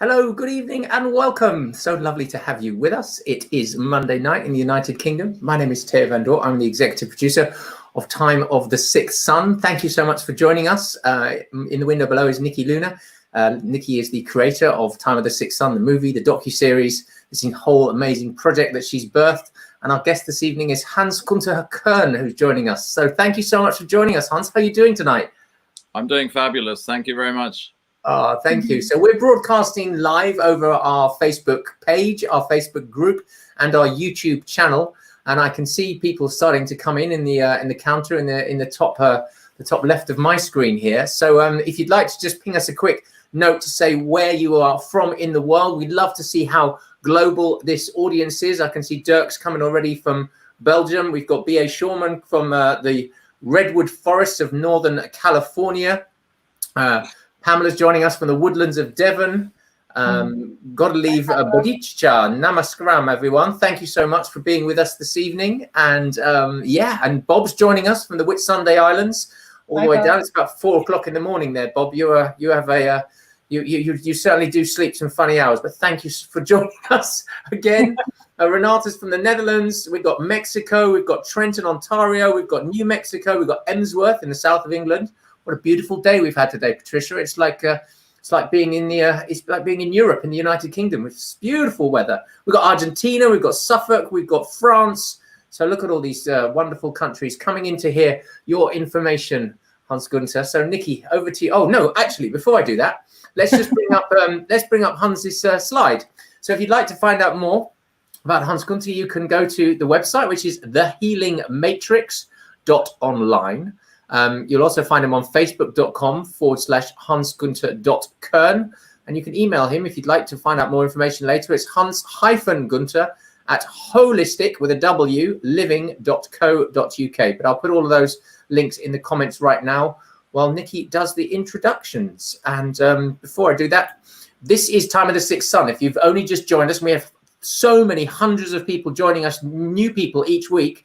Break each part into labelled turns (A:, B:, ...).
A: Hello, good evening and welcome. So lovely to have you with us. It is Monday night in the United Kingdom. My name is Thea van Dort. I'm the executive producer of Time of the Sixth Sun. Thank you so much for joining us. In the window below is Nikki Luna. Nikki is the creator of Time of the Sixth Sun, the movie, the docuseries, this whole amazing project that she's birthed. And our guest this evening is Hans-Günther Kern, who's joining us. So thank you so much for joining us, Hans. How are you doing tonight?
B: I'm doing fabulous. Thank you very much.
A: Thank you. So we're broadcasting live over our Facebook page, our Facebook group, and our YouTube channel. And I can see people starting to come in the counter in the top left of my screen here. So if you'd like to just ping us a quick note to say where you are from in the world, we'd love to see how global this audience is. I can see Dirk's coming already from Belgium. We've got B.A. Shawman from the Redwood Forests of Northern California. Pamela's joining us from the woodlands of Devon. Godelieve Bodicca, namaskaram, everyone. Thank you so much for being with us this evening. And and Bob's joining us from the Whitsunday Islands, all the way down. It's about 4 o'clock in the morning there, Bob. You certainly do sleep some funny hours, but thank you for joining us again. Renata's from the Netherlands. We've got Mexico. We've got Trenton, Ontario. We've got New Mexico. We've got Emsworth in the south of England. What a beautiful day we've had today, Patricia. It's like being in Europe, in the United Kingdom, with beautiful weather. We've got Argentina, we've got Suffolk, we've got France. So look at all these wonderful countries coming in to hear your information, Hans-Günther. So Nikki, over to you. Oh no, actually, before I do that, let's just bring up Hans's slide. So if you'd like to find out more about Hans-Günther, you can go to the website, which is thehealingmatrix.online. You'll also find him on facebook.com/Hans-Günther.Kern. And you can email him if you'd like to find out more information later. It's Hans-Günther@holistic.living.co.uk. But I'll put all of those links in the comments right now while Nikki does the introductions. And before I do that, this is Time of the Sixth Sun. If you've only just joined us, we have so many hundreds of people joining us, new people each week.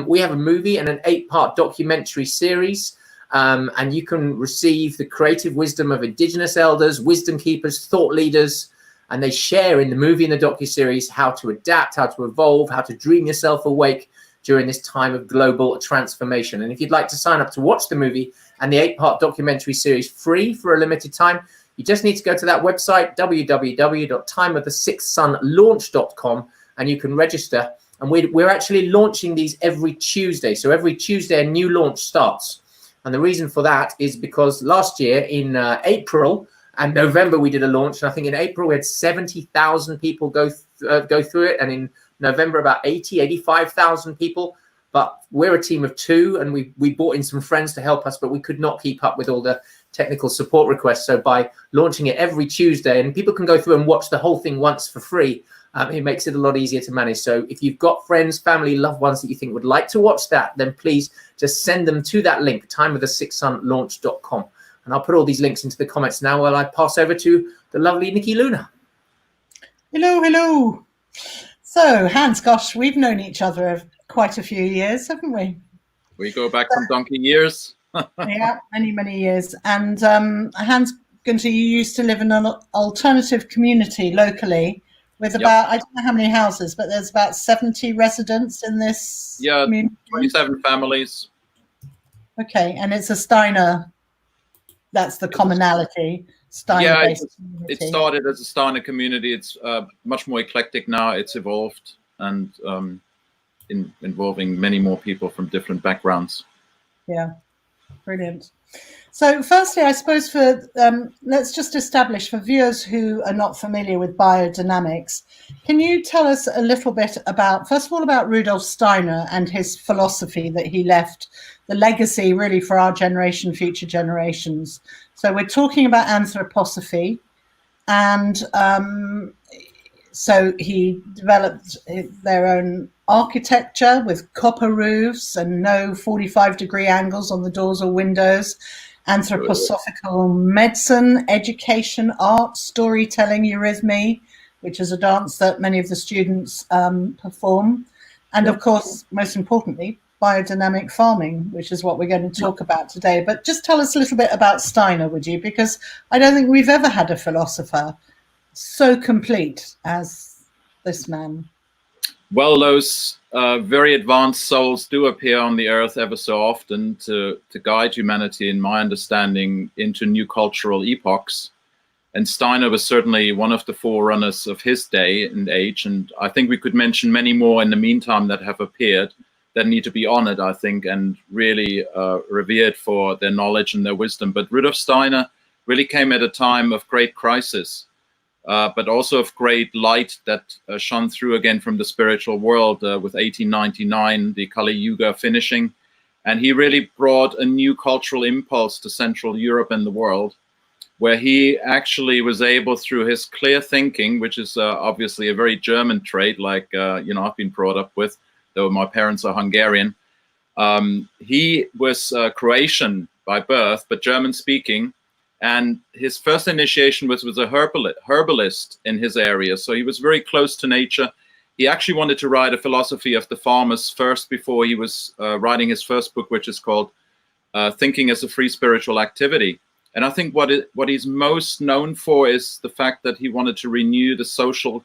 A: We have a movie and an 8-part documentary series, and you can receive the creative wisdom of Indigenous elders, wisdom keepers, thought leaders, and they share in the movie and the docuseries how to adapt, how to evolve, how to dream yourself awake during this time of global transformation. And if you'd like to sign up to watch the movie and the 8-part documentary series free for a limited time, you just need to go to that website, www.timeofthesixthsunlaunch.com, and you can register. And we're actually launching these every Tuesday. So every Tuesday, a new launch starts. And the reason for that is because last year in April and November, we did a launch. And I think in April, we had 70,000 people go through it. And in November, about 85,000 people. But we're a team of 2, and we brought in some friends to help us, but we could not keep up with all the technical support requests. So by launching it every Tuesday, and people can go through and watch the whole thing once for free, it makes it a lot easier to manage. So if you've got friends, family, loved ones that you think would like to watch that, then please just send them to that link, timeofthesixthsunlaunch.com. And I'll put all these links into the comments now while I pass over to the lovely Nikki Luna.
C: Hello. So, Hans, gosh, we've known each other quite a few years, haven't we?
B: We go back some donkey years.
C: Yeah, many years. And Hans-Günther, you used to live in an alternative community locally with about, I don't know how many houses, but there's about 70 residents in this community.
B: 27 families.
C: Okay, and it's a Steiner, that's the commonality, Steiner-based community.
B: It started as a Steiner community. It's much more eclectic now. It's evolved and involving many more people from different backgrounds.
C: Yeah, brilliant. So firstly, I suppose let's just establish for viewers who are not familiar with biodynamics, can you tell us a little bit about, first of all, about Rudolf Steiner and his philosophy that he left, the legacy really for our generation, future generations. So we're talking about anthroposophy, and so he developed their own architecture with copper roofs and no 45-degree angles on the doors or windows, anthroposophical medicine, education, art, storytelling, eurythmy, which is a dance that many of the students perform, and of course, most importantly, biodynamic farming, which is what we're going to talk about today. But just tell us a little bit about Steiner, would you? Because I don't think we've ever had a philosopher so complete as this man?
B: Well, those very advanced souls do appear on the earth ever so often to guide humanity, in my understanding, into new cultural epochs. And Steiner was certainly one of the forerunners of his day and age. And I think we could mention many more in the meantime that have appeared that need to be honored, I think, and really revered for their knowledge and their wisdom. But Rudolf Steiner really came at a time of great crisis, but also of great light that shone through again from the spiritual world with 1899, the Kali Yuga finishing. And he really brought a new cultural impulse to Central Europe and the world, where he actually was able, through his clear thinking, which is obviously a very German trait, like, I've been brought up with, though my parents are Hungarian. He was Croatian by birth, but German speaking. And his first initiation was a herbalist in his area. So he was very close to nature. He actually wanted to write a philosophy of the farmers first before he was writing his first book, which is called Thinking as a Free Spiritual Activity. And I think what he's most known for is the fact that he wanted to renew the social,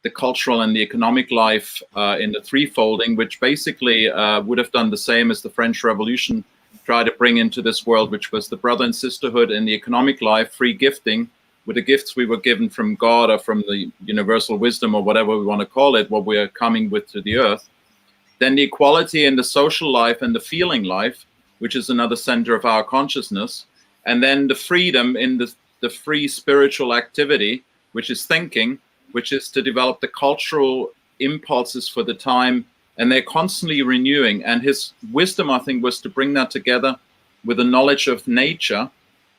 B: the cultural, and the economic life in the threefolding, which basically would have done the same as the French Revolution tried to bring into this world, which was the brother and sisterhood in the economic life, free gifting, with the gifts we were given from God or from the universal wisdom or whatever we want to call it, what we are coming with to the earth. Then the equality in the social life and the feeling life, which is another center of our consciousness. And then the freedom in the free spiritual activity, which is thinking, which is to develop the cultural impulses for the time. And they're constantly renewing. And his wisdom, I think, was to bring that together with a knowledge of nature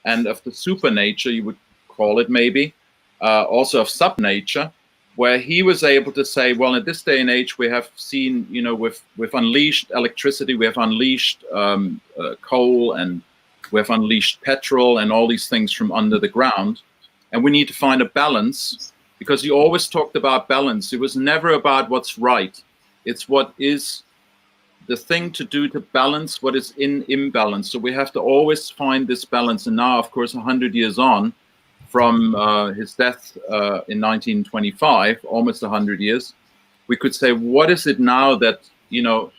B: and of the supernature, you would call it maybe, also of subnature, where he was able to say, well, in this day and age, we have seen, we've unleashed electricity, we have unleashed coal, and we have unleashed petrol and all these things from under the ground. And we need to find a balance, because he always talked about balance. It was never about what's right. It's what is the thing to do to balance what is in imbalance. So we have to always find this balance. And now, of course, 100 years on from his death in 1925, almost 100 years, we could say, what is it now that,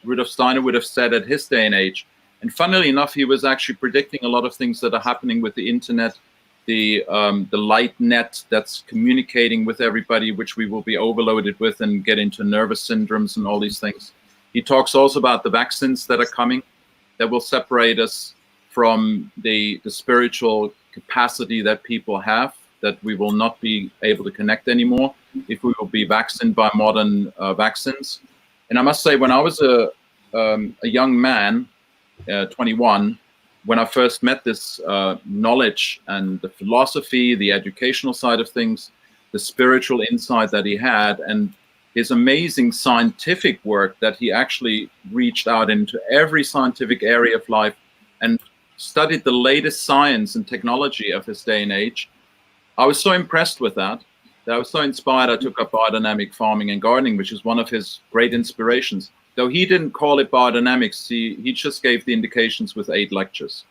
B: Rudolf Steiner would have said at his day and age? And funnily enough, he was actually predicting a lot of things that are happening with the internet, the light net that's communicating with everybody, which we will be overloaded with and get into nervous syndromes and all these things. He talks also about the vaccines that are coming that will separate us from the spiritual capacity that people have, that we will not be able to connect anymore if we will be vaccinated by modern vaccines. And I must say, when I was a young man, 21, when I first met this knowledge and the philosophy, the educational side of things, the spiritual insight that he had, and his amazing scientific work that he actually reached out into every scientific area of life and studied the latest science and technology of his day and age, I was so impressed with that I was so inspired. I took up biodynamic farming and gardening, which is one of his great inspirations. Though he didn't call it biodynamics, he just gave the indications with 8 lectures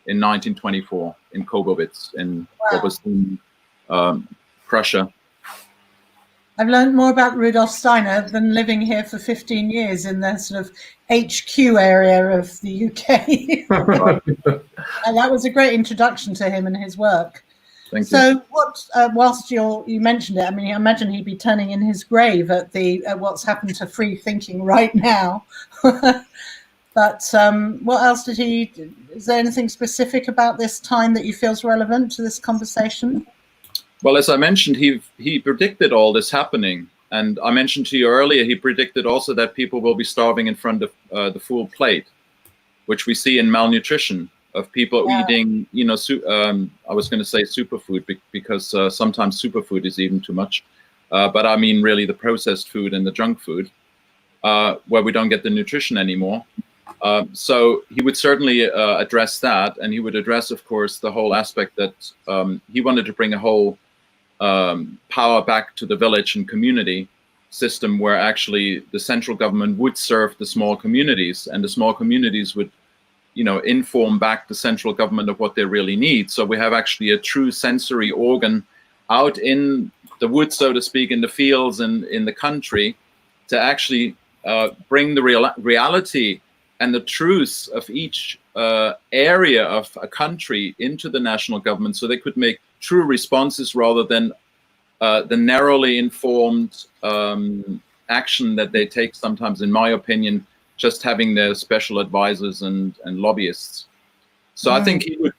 B: in 1924 in Kobowitz in what was in Prussia.
C: I've learned more about Rudolf Steiner than living here for 15 years in the sort of HQ area of the UK. And that was a great introduction to him and his work.
B: Thank you.
C: So what, whilst you mentioned it, I mean, I imagine he'd be turning in his grave at what's happened to free thinking right now. But what else did is there anything specific about this time that you feel is relevant to this conversation?
B: Well, as I mentioned, he predicted all this happening. And I mentioned to you earlier, he predicted also that people will be starving in front of the full plate, which we see in malnutrition of people eating, I was going to say superfood because sometimes superfood is even too much. But I mean, really the processed food and the junk food where we don't get the nutrition anymore. So he would certainly address that. And he would address, of course, the whole aspect that he wanted to bring a whole power back to the village and community system where actually the central government would serve the small communities, and the small communities would inform back the central government of what they really need. So we have actually a true sensory organ out in wood, so to speak, in the fields and in the country, to actually bring the reality and the truth of each area of a country into the national government, so they could make true responses rather than the narrowly informed action that they take sometimes, in my opinion, just having their special advisors and lobbyists. So I think he would,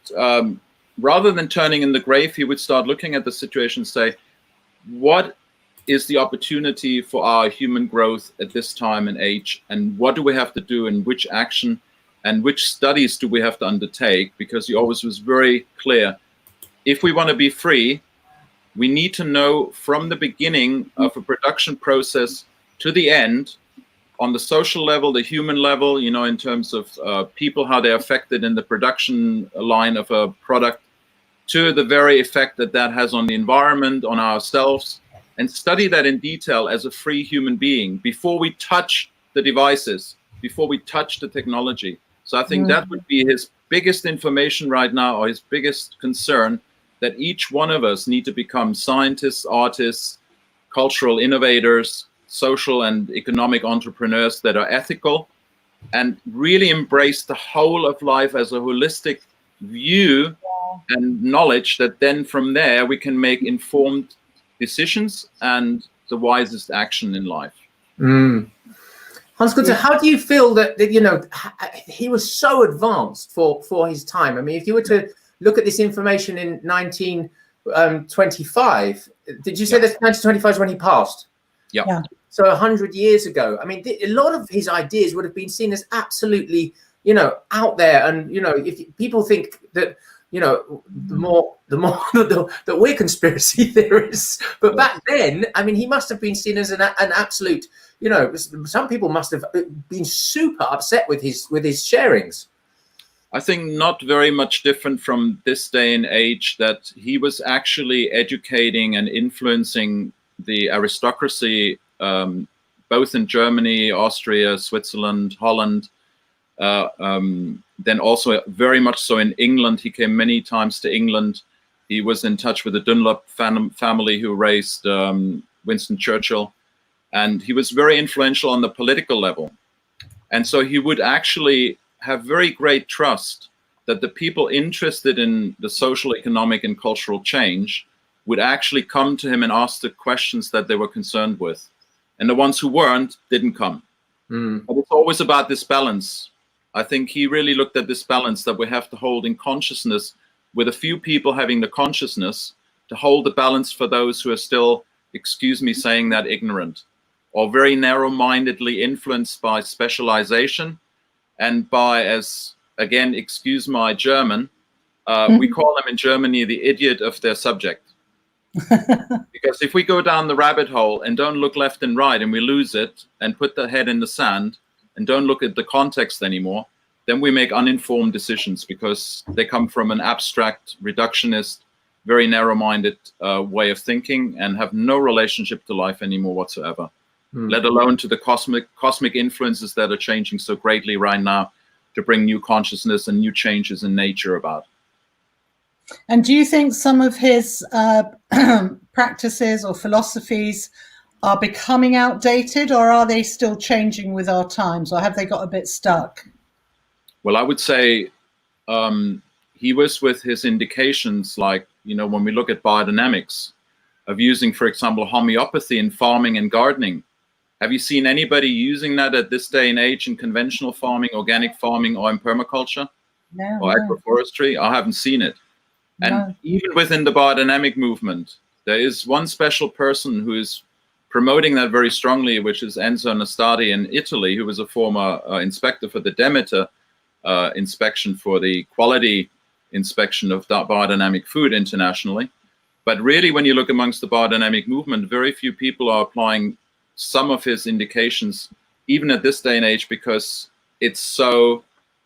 B: rather than turning in the grave, he would start looking at the situation and say, what is the opportunity for our human growth at this time and age, and what do we have to do, and which action and which studies do we have to undertake? Because he always was very clear, if we want to be free, we need to know from the beginning of a production process to the end, on the social level, the human level, in terms of people, how they're affected in the production line of a product, to the very effect that that has on the environment, on ourselves, and study that in detail as a free human being before we touch the devices, before we touch the technology. So I think that would be his biggest information right now, or his biggest concern, that each one of us need to become scientists, artists, cultural innovators, social and economic entrepreneurs that are ethical, and really embrace the whole of life as a holistic view and knowledge, that then from there we can make informed decisions and the wisest action in life.
A: Hans-Günther, how do you feel that he was so advanced for his time? I mean, if you were to look at this information in 1925, did you say that 1925 is when he passed?
B: Yeah.
A: So 100 years ago. I mean, a lot of his ideas would have been seen as absolutely, out there. And, if people think that, the more that we're conspiracy theorists, but back then, I mean, he must have been seen as an absolute, some people must have been super upset with his sharings.
B: I think not very much different from this day and age, that he was actually educating and influencing the aristocracy, both in Germany, Austria, Switzerland, Holland, then also very much so in England. He came many times to England. He was in touch with the Dunlop family who raised Winston Churchill, and he was very influential on the political level. And so he would actually have very great trust that the people interested in the social, economic, and cultural change would actually come to him and ask the questions that they were concerned with. And the ones who weren't didn't come. But it's always about this balance. I think he really looked at this balance that we have to hold in consciousness, with a few people having the consciousness to hold the balance for those who are still, excuse me saying that, ignorant, or very narrow-mindedly influenced by specialization and by, as again, excuse my German, we call them in Germany the idiot of their subject. Because if we go down the rabbit hole and don't look left and right, and we lose it and put the head in the sand and don't look at the context anymore, then we make uninformed decisions, because they come from an abstract, reductionist, very narrow-minded way of thinking, and have no relationship to life anymore whatsoever, let alone to the cosmic influences that are changing so greatly right now to bring new consciousness and new changes in nature about.
C: And do you think some of his practices or philosophies are becoming outdated, or are they still changing with our times, or have they got a bit stuck?
B: Well, I would say he was with his indications, like, when we look at biodynamics, of using, for example, homeopathy in farming and gardening. Have you seen anybody using that at this day and age in conventional farming, organic farming, or in permaculture or agroforestry? I haven't seen it. And even within the biodynamic movement, there is one special person who is promoting that very strongly, which is Enzo Nastadi in Italy, who was a former inspector for the Demeter inspection, for the quality inspection of biodynamic food internationally. But really, when you look amongst the biodynamic movement, very few people are applying some of his indications, even at this day and age, because it's so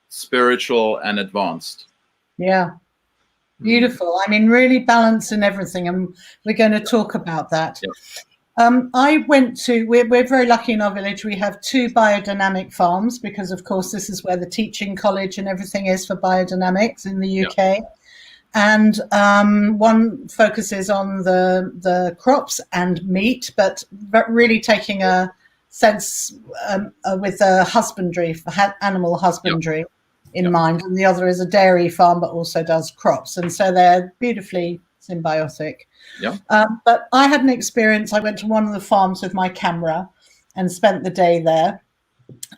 B: spiritual and advanced.
C: Yeah. Beautiful. I mean, really balancing everything, and we're going to talk about that. Yeah. I went to, we're very lucky in our village. We have 2 biodynamic farms, because, of course, this is where the teaching college and everything is for biodynamics in the UK. And one focuses on the crops and meat, but really taking a sense with the husbandry, animal husbandry in mind. And the other is a dairy farm, but also does crops. And so they're beautifully symbiotic.
B: Yeah.
C: But I had an experience. I went to one of the farms with my camera and spent the day there.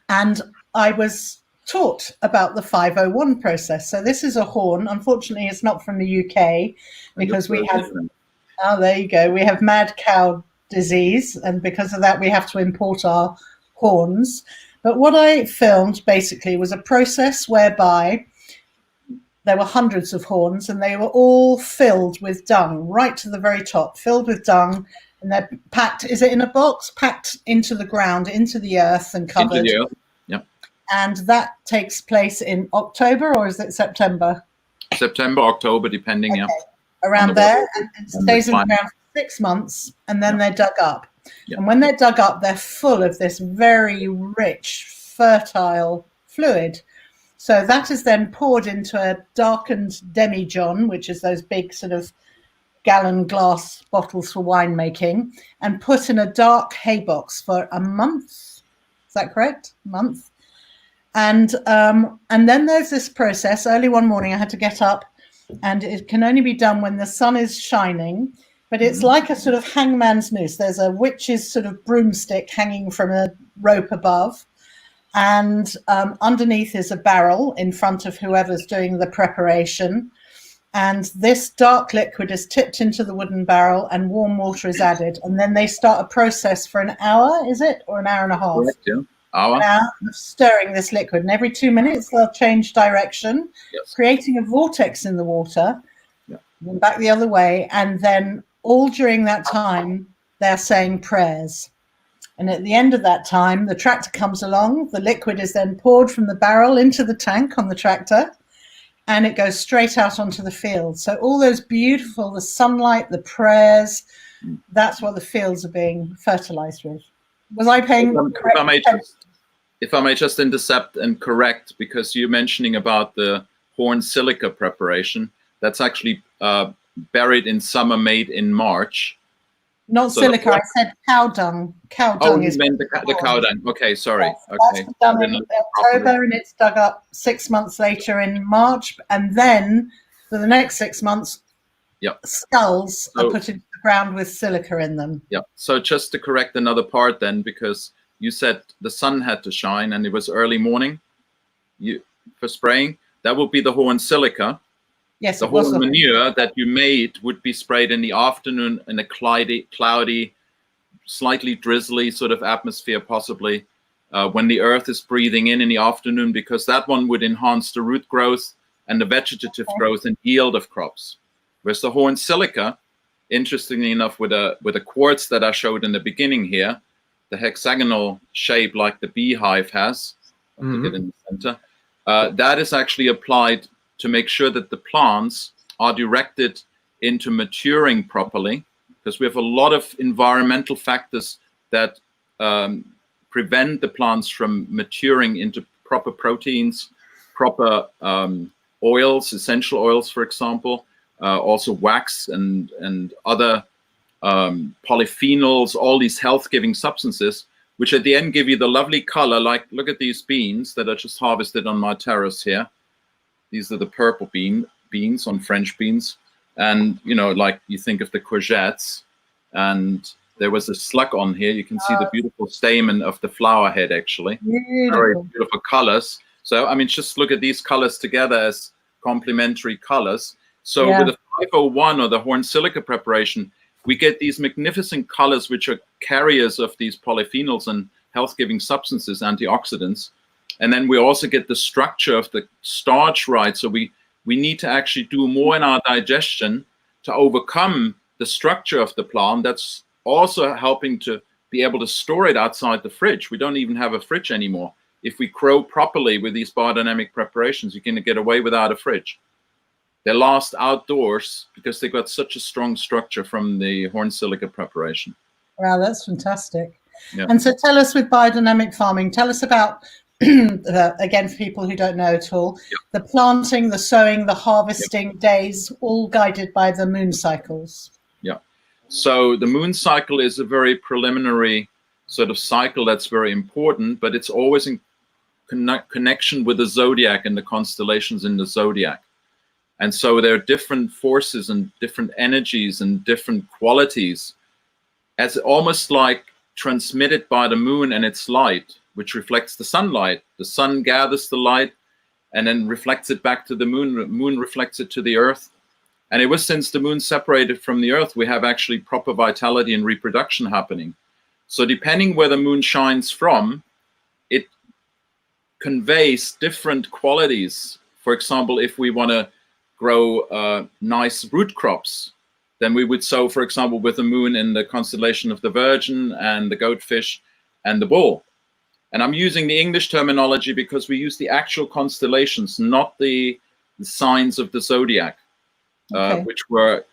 C: And I was taught about the 501 process. So this is a horn. Unfortunately, it's not from the UK because we have, oh, there you go. We have mad cow disease. And because of that, we have to import our horns. But what I filmed basically was a process whereby there were hundreds of horns and they were all filled with dung, right to the very top, filled with dung. And they're packed, is it in a box? Packed into the ground, into the earth and covered.
B: Into the earth. Yep.
C: And that takes place in October, or is it September?
B: September, October, depending,
C: okay.
B: Yeah.
C: Around there. And it stays in the ground for 6 months, and then they're dug up.
B: Yep.
C: And when they're dug up, they're full of this very rich, fertile fluid. So that is then poured into a darkened demijohn, which is those big sort of gallon glass bottles for winemaking, and put in a dark hay box for a month. Is that correct? A month. And then there's this process. Early one morning, I had to get up, and it can only be done when the sun is shining. But it's like a sort of hangman's noose. There's a witch's sort of broomstick hanging from a rope above. And underneath is a barrel in front of whoever's doing the preparation. And this dark liquid is tipped into the wooden barrel and warm water is added. And then they start a process for an hour, is it? Or an hour and a half?
B: Correct, yeah. Hour.
C: An hour of stirring this liquid. And every 2 minutes, they'll change direction, creating a vortex in the water, and back the other way. And then all during that time, they're saying prayers. And at the end of that time, the tractor comes along. The liquid is then poured from the barrel into the tank on the tractor, and it goes straight out onto the field. So all those beautiful, the sunlight, the prayers, that's what the fields are being fertilized with. Was I paying correct attention?
B: If I may just intercept and correct, because you're mentioning about the horn silica preparation, that's actually buried in summer, made in March.
C: Not so silica, I said cow dung. Cow dung
B: you meant the cow dung. Okay, sorry.
C: Yes,
B: okay.
C: That's done in October, and it's dug up 6 months later in March. And then for the next 6 months, skulls are put into the ground with silica in them.
B: Yeah. So just to correct another part then, because you said the sun had to shine and it was early morning for spraying, that would be the horn silica.
C: Yes,
B: the horn manure that you made would be sprayed in the afternoon in a cloudy, slightly drizzly sort of atmosphere, possibly when the earth is breathing in the afternoon, because that one would enhance the root growth and the vegetative growth and yield of crops. Whereas the horn silica, interestingly enough, with a quartz that I showed in the beginning here, the hexagonal shape like the beehive has, I'll put it in the center, that is actually applied to make sure that the plants are directed into maturing properly, because we have a lot of environmental factors that prevent the plants from maturing into proper proteins, proper oils, essential oils, for example, also wax and other polyphenols, all these health-giving substances, which at the end give you the lovely color. Like, look at these beans that I just harvested on my terrace here. These are the purple beans on French beans. And, you know, like you think of the courgettes, and there was a slug on here. You can see the beautiful stamen of the flower head, actually. Very beautiful colors. So, I mean, just look at these colors together as complementary colors. So with the 501 or the horn silica preparation, we get these magnificent colors, which are carriers of these polyphenols and health-giving substances, antioxidants. And then we also get the structure of the starch right. So we need to actually do more in our digestion to overcome the structure of the plant. That's also helping to be able to store it outside the fridge. We don't even have a fridge anymore. If we grow properly with these biodynamic preparations, you can get away without a fridge. They last outdoors because they got such a strong structure from the horn silica preparation.
C: Wow, that's fantastic. Yeah. And so tell us, with biodynamic farming, tell us about again, for people who don't know at all, the planting, the sowing, the harvesting days, all guided by the moon cycles.
B: Yeah. So the moon cycle is a very preliminary sort of cycle that's very important, but it's always in connection with the zodiac and the constellations in the zodiac. And so there are different forces and different energies and different qualities as almost like transmitted by the moon and its light, which reflects the sunlight. The sun gathers the light and then reflects it back to the moon. The moon reflects it to the earth. And it was since the moon separated from the earth, we have actually proper vitality and reproduction happening. So depending where the moon shines from, it conveys different qualities. For example, if we want to grow nice root crops, then we would sow, for example, with the moon in the constellation of the Virgin and the Goatfish and the Bull. And I'm using the English terminology because we use the actual constellations, not the signs of the zodiac, which were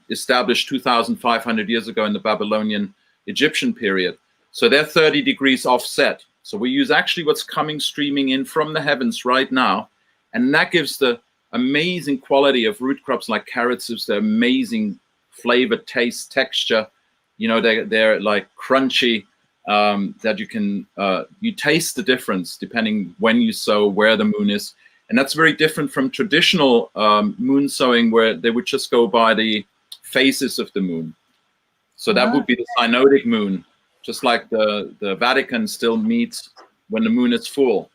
B: established 2,500 years ago in the Babylonian Egyptian period. So they're 30 degrees offset. So we use actually what's coming streaming in from the heavens right now. And that gives the amazing quality of root crops like carrots, the amazing flavor, taste, texture. You know, they're like crunchy, that you can, you taste the difference depending when you sow, where the moon is. And that's very different from traditional moon sowing, where they would just go by the phases of the moon. So that would be the synodic moon, just like the Vatican still meets when the moon is full.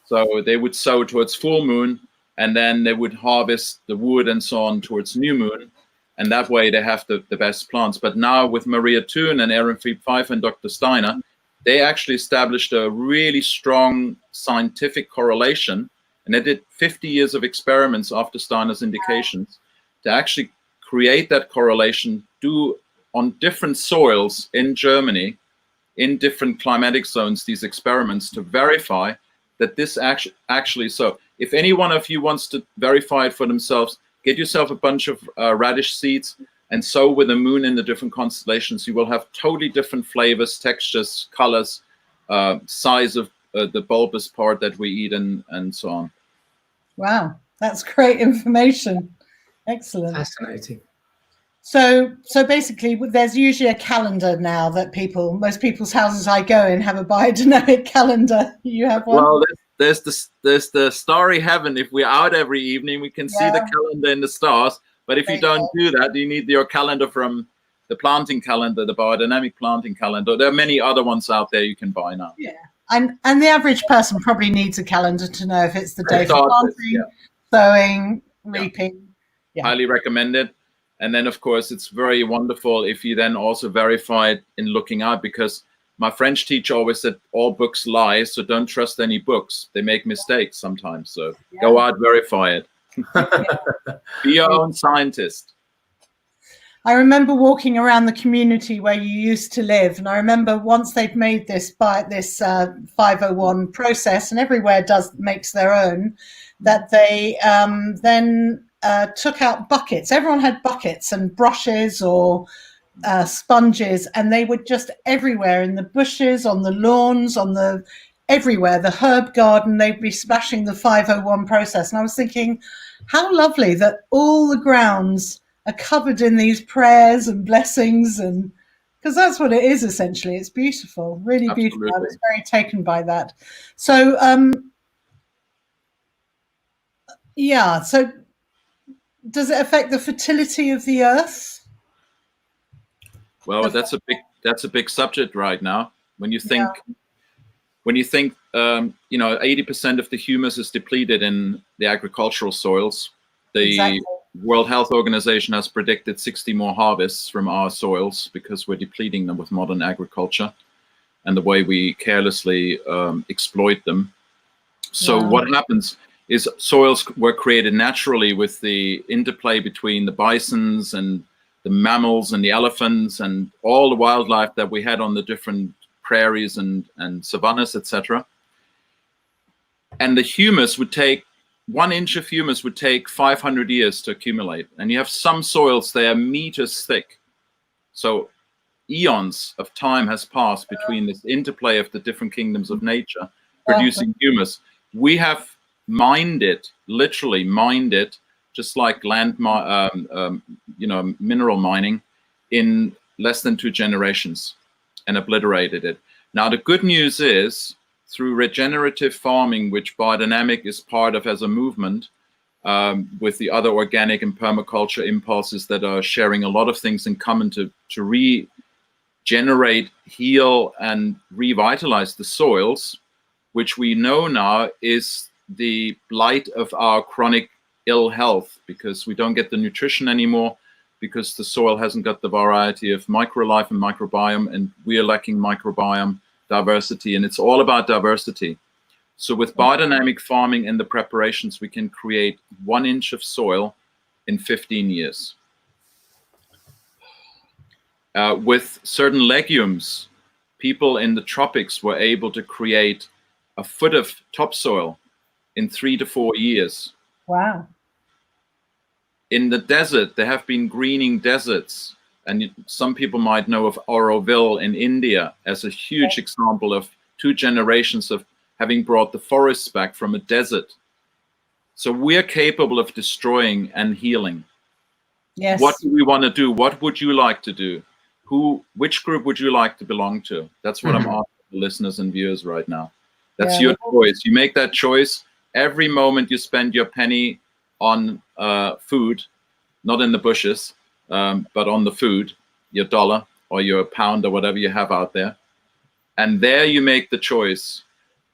B: So they would sow towards full moon, and then they would harvest the wood and so on towards new moon. And that way they have the best plants. But now with Maria Thun and Aaron Pfeiffer and Dr. Steiner, they actually established a really strong scientific correlation. And they did 50 years of experiments after Steiner's indications to actually create that correlation, do on different soils in Germany, in different climatic zones, these experiments to verify that this actually so. If any one of you wants to verify it for themselves, get yourself a bunch of radish seeds and sow with the moon in the different constellations. You will have totally different flavors, textures, colors, size of the bulbous part that we eat, and so on.
C: Wow, that's great information. Excellent.
A: Fascinating.
C: So basically, there's usually a calendar now that most people's houses I go in have a biodynamic calendar. You have one?
B: Well, there's the starry heaven. If we're out every evening, we can see the calendar in the stars. But if you don't do that, you need your calendar from the planting calendar, the biodynamic planting calendar. There are many other ones out there you can buy now.
C: Yeah, and the average person probably needs a calendar to know if it's the day for planting, sowing, reaping. Yeah.
B: Highly recommended. And then, of course, it's very wonderful if you then also verify it in looking out, because my French teacher always said all books lie, so don't trust any books. They make mistakes sometimes. So go out, verify it. Be your own scientist.
C: I remember walking around the community where you used to live, and I remember once they've made this 501 process, and everywhere makes their own, that they then took out buckets. Everyone had buckets and brushes or sponges, and they would just everywhere in the bushes, on the lawns, everywhere, the herb garden, they'd be splashing the 501 process. And I was thinking, how lovely that all the grounds are covered in these prayers and blessings, and because that's what it is essentially. It's beautiful, really beautiful. I was very taken by that. So so does it affect the fertility of the earth?
B: Well, that's a big subject right now. When you think, you know, 80% of the humus is depleted in the agricultural soils. The World Health Organization has predicted 60 more harvests from our soils because we're depleting them with modern agriculture and the way we carelessly exploit them. So what happens is soils were created naturally with the interplay between the bisons and the mammals and the elephants and all the wildlife that we had on the different prairies and savannas, etc. And the humus would take 1 inch of humus would take 500 years to accumulate. And you have some soils, they are meters thick. So eons of time has passed between this interplay of the different kingdoms of nature producing humus. We have mined it, literally mined it, just like mineral mining, in less than 2 generations, and obliterated it. Now, the good news is, through regenerative farming, which biodynamic is part of as a movement, with the other organic and permaculture impulses that are sharing a lot of things in common to regenerate, heal, and revitalize the soils, which we know now is the blight of our chronic ill health, because we don't get the nutrition anymore, because the soil hasn't got the variety of microlife and microbiome, and we are lacking microbiome diversity, and it's all about diversity. So with biodynamic farming and the preparations, we can create 1 inch of soil in 15 years. With certain legumes, people in the tropics were able to create a foot of topsoil in 3 to 4 years.
C: Wow.
B: In the desert, there have been greening deserts, and some people might know of Auroville in India as a huge example of 2 generations of having brought the forests back from a desert. So we're capable of destroying and healing.
C: Yes.
B: What do we want to do? What would you like to do? Which group would you like to belong to? That's what I'm asking the listeners and viewers right now. That's your choice. You make that choice every moment you spend your penny on food, not in the bushes, but on the food, your dollar or your pound or whatever you have out there. And there you make the choice,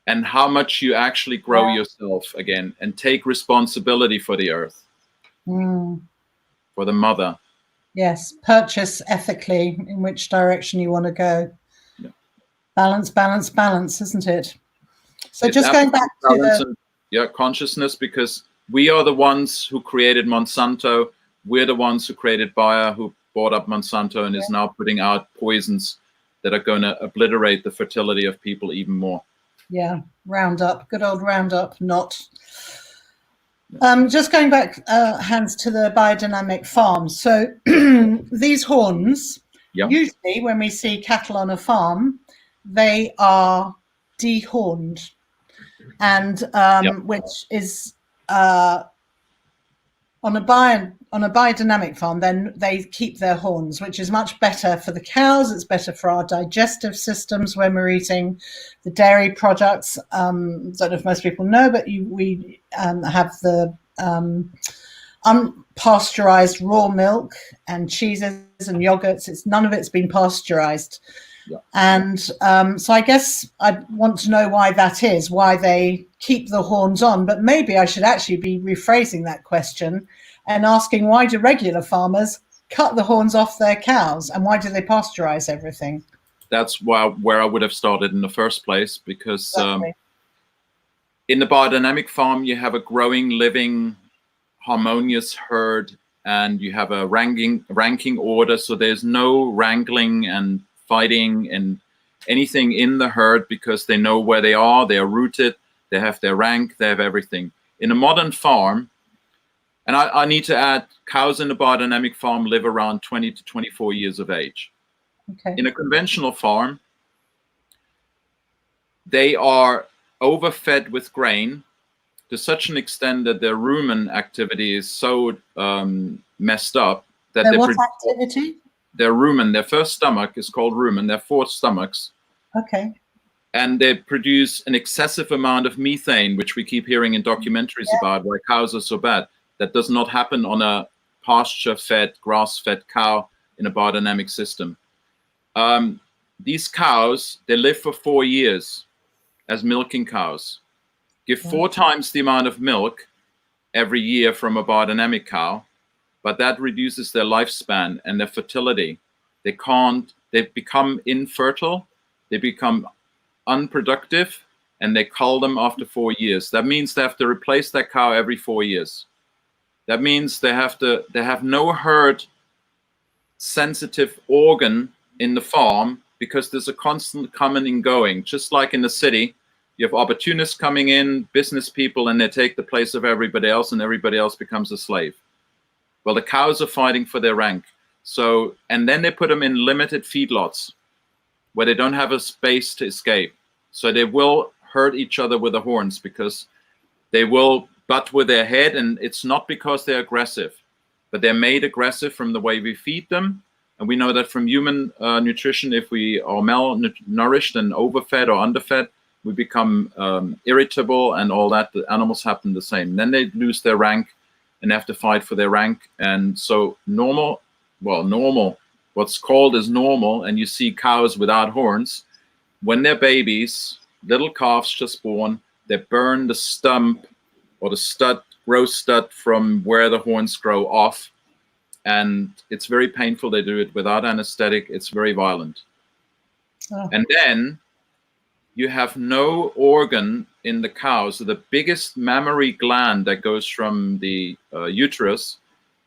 B: and how much you actually grow yourself again and take responsibility for the earth, for the mother.
C: Yes, purchase ethically in which direction you want to go. Yeah. Balance, balance, balance, isn't it? So it's just going back to
B: consciousness, because we are the ones who created Monsanto. We're the ones who created Bayer, who bought up Monsanto and is now putting out poisons that are going to obliterate the fertility of people even more.
C: Yeah, Roundup, good old Roundup, not. Just going back, Hans, to the biodynamic farms. So these horns, usually when we see cattle on a farm, they are dehorned, and which is on a biodynamic farm, then they keep their horns, which is much better for the cows. It's better for our digestive systems when we're eating the dairy products. Don't know if most people know, but we have the unpasteurized raw milk and cheeses and yogurts. None of it's been pasteurized. Yeah. And so I guess I want to know why that is, why they keep the horns on. But maybe I should actually be rephrasing that question and asking, why do regular farmers cut the horns off their cows, and why do they pasteurize everything?
B: That's where I would have started in the first place, because in the biodynamic farm, you have a growing, living, harmonious herd, and you have a ranking order. So there's no wrangling and fighting and anything in the herd, because they know where they are rooted, they have their rank, they have everything. In a modern farm, and I need to add, cows in a biodynamic farm live around 20 to 24 years of age. Okay. In a conventional farm, they are overfed with grain to such an extent that their rumen activity is so messed up that their rumen, their first stomach is called rumen, their 4 stomachs.
C: Okay.
B: And they produce an excessive amount of methane, which we keep hearing in documentaries about why cows are so bad. That does not happen on a pasture-fed, grass-fed cow in a biodynamic system. These cows, they live for 4 years as milking cows. Give 4 times the amount of milk every year from a biodynamic cow, but that reduces their lifespan and their fertility. They become infertile, they become unproductive, and they cull them after 4 years. That means they have to replace that cow every 4 years. That means they have no herd sensitive organ in the farm, because there's a constant coming and going. Just like in the city, you have opportunists coming in, business people, and they take the place of everybody else, and everybody else becomes a slave. Well, the cows are fighting for their rank. So, and then they put them in limited feedlots where they don't have a space to escape. So they will hurt each other with the horns, because they will butt with their head, and it's not because they're aggressive, but they're made aggressive from the way we feed them. And we know that from human nutrition, if we are malnourished and overfed or underfed, we become irritable and all that. The animals happen the same. Then they lose their rank and have to fight for their rank. And so normal, what's called as normal, and you see cows without horns, when they're babies, little calves just born, they burn the stump or the stud, gross stud from where the horns grow off. And it's very painful. They do it without anesthetic. It's very violent. Oh. And then you have no organ in the cow. So the biggest mammary gland that goes from the uterus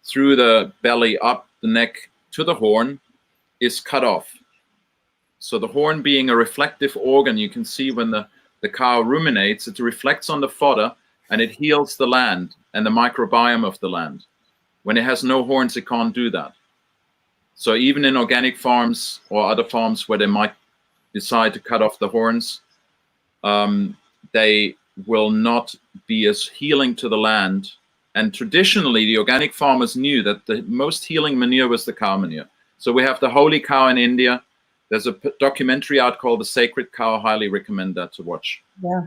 B: through the belly, up the neck to the horn, is cut off. So the horn being a reflective organ, you can see when the cow ruminates, it reflects on the fodder and it heals the land and the microbiome of the land. When it has no horns, it can't do that. So even in organic farms or other farms where they might decide to cut off the horns, they will not be as healing to the land. And traditionally, the organic farmers knew that the most healing manure was the cow manure. So we have the holy cow in India. There's a documentary out called The Sacred Cow. I highly recommend that to watch.
C: Yeah,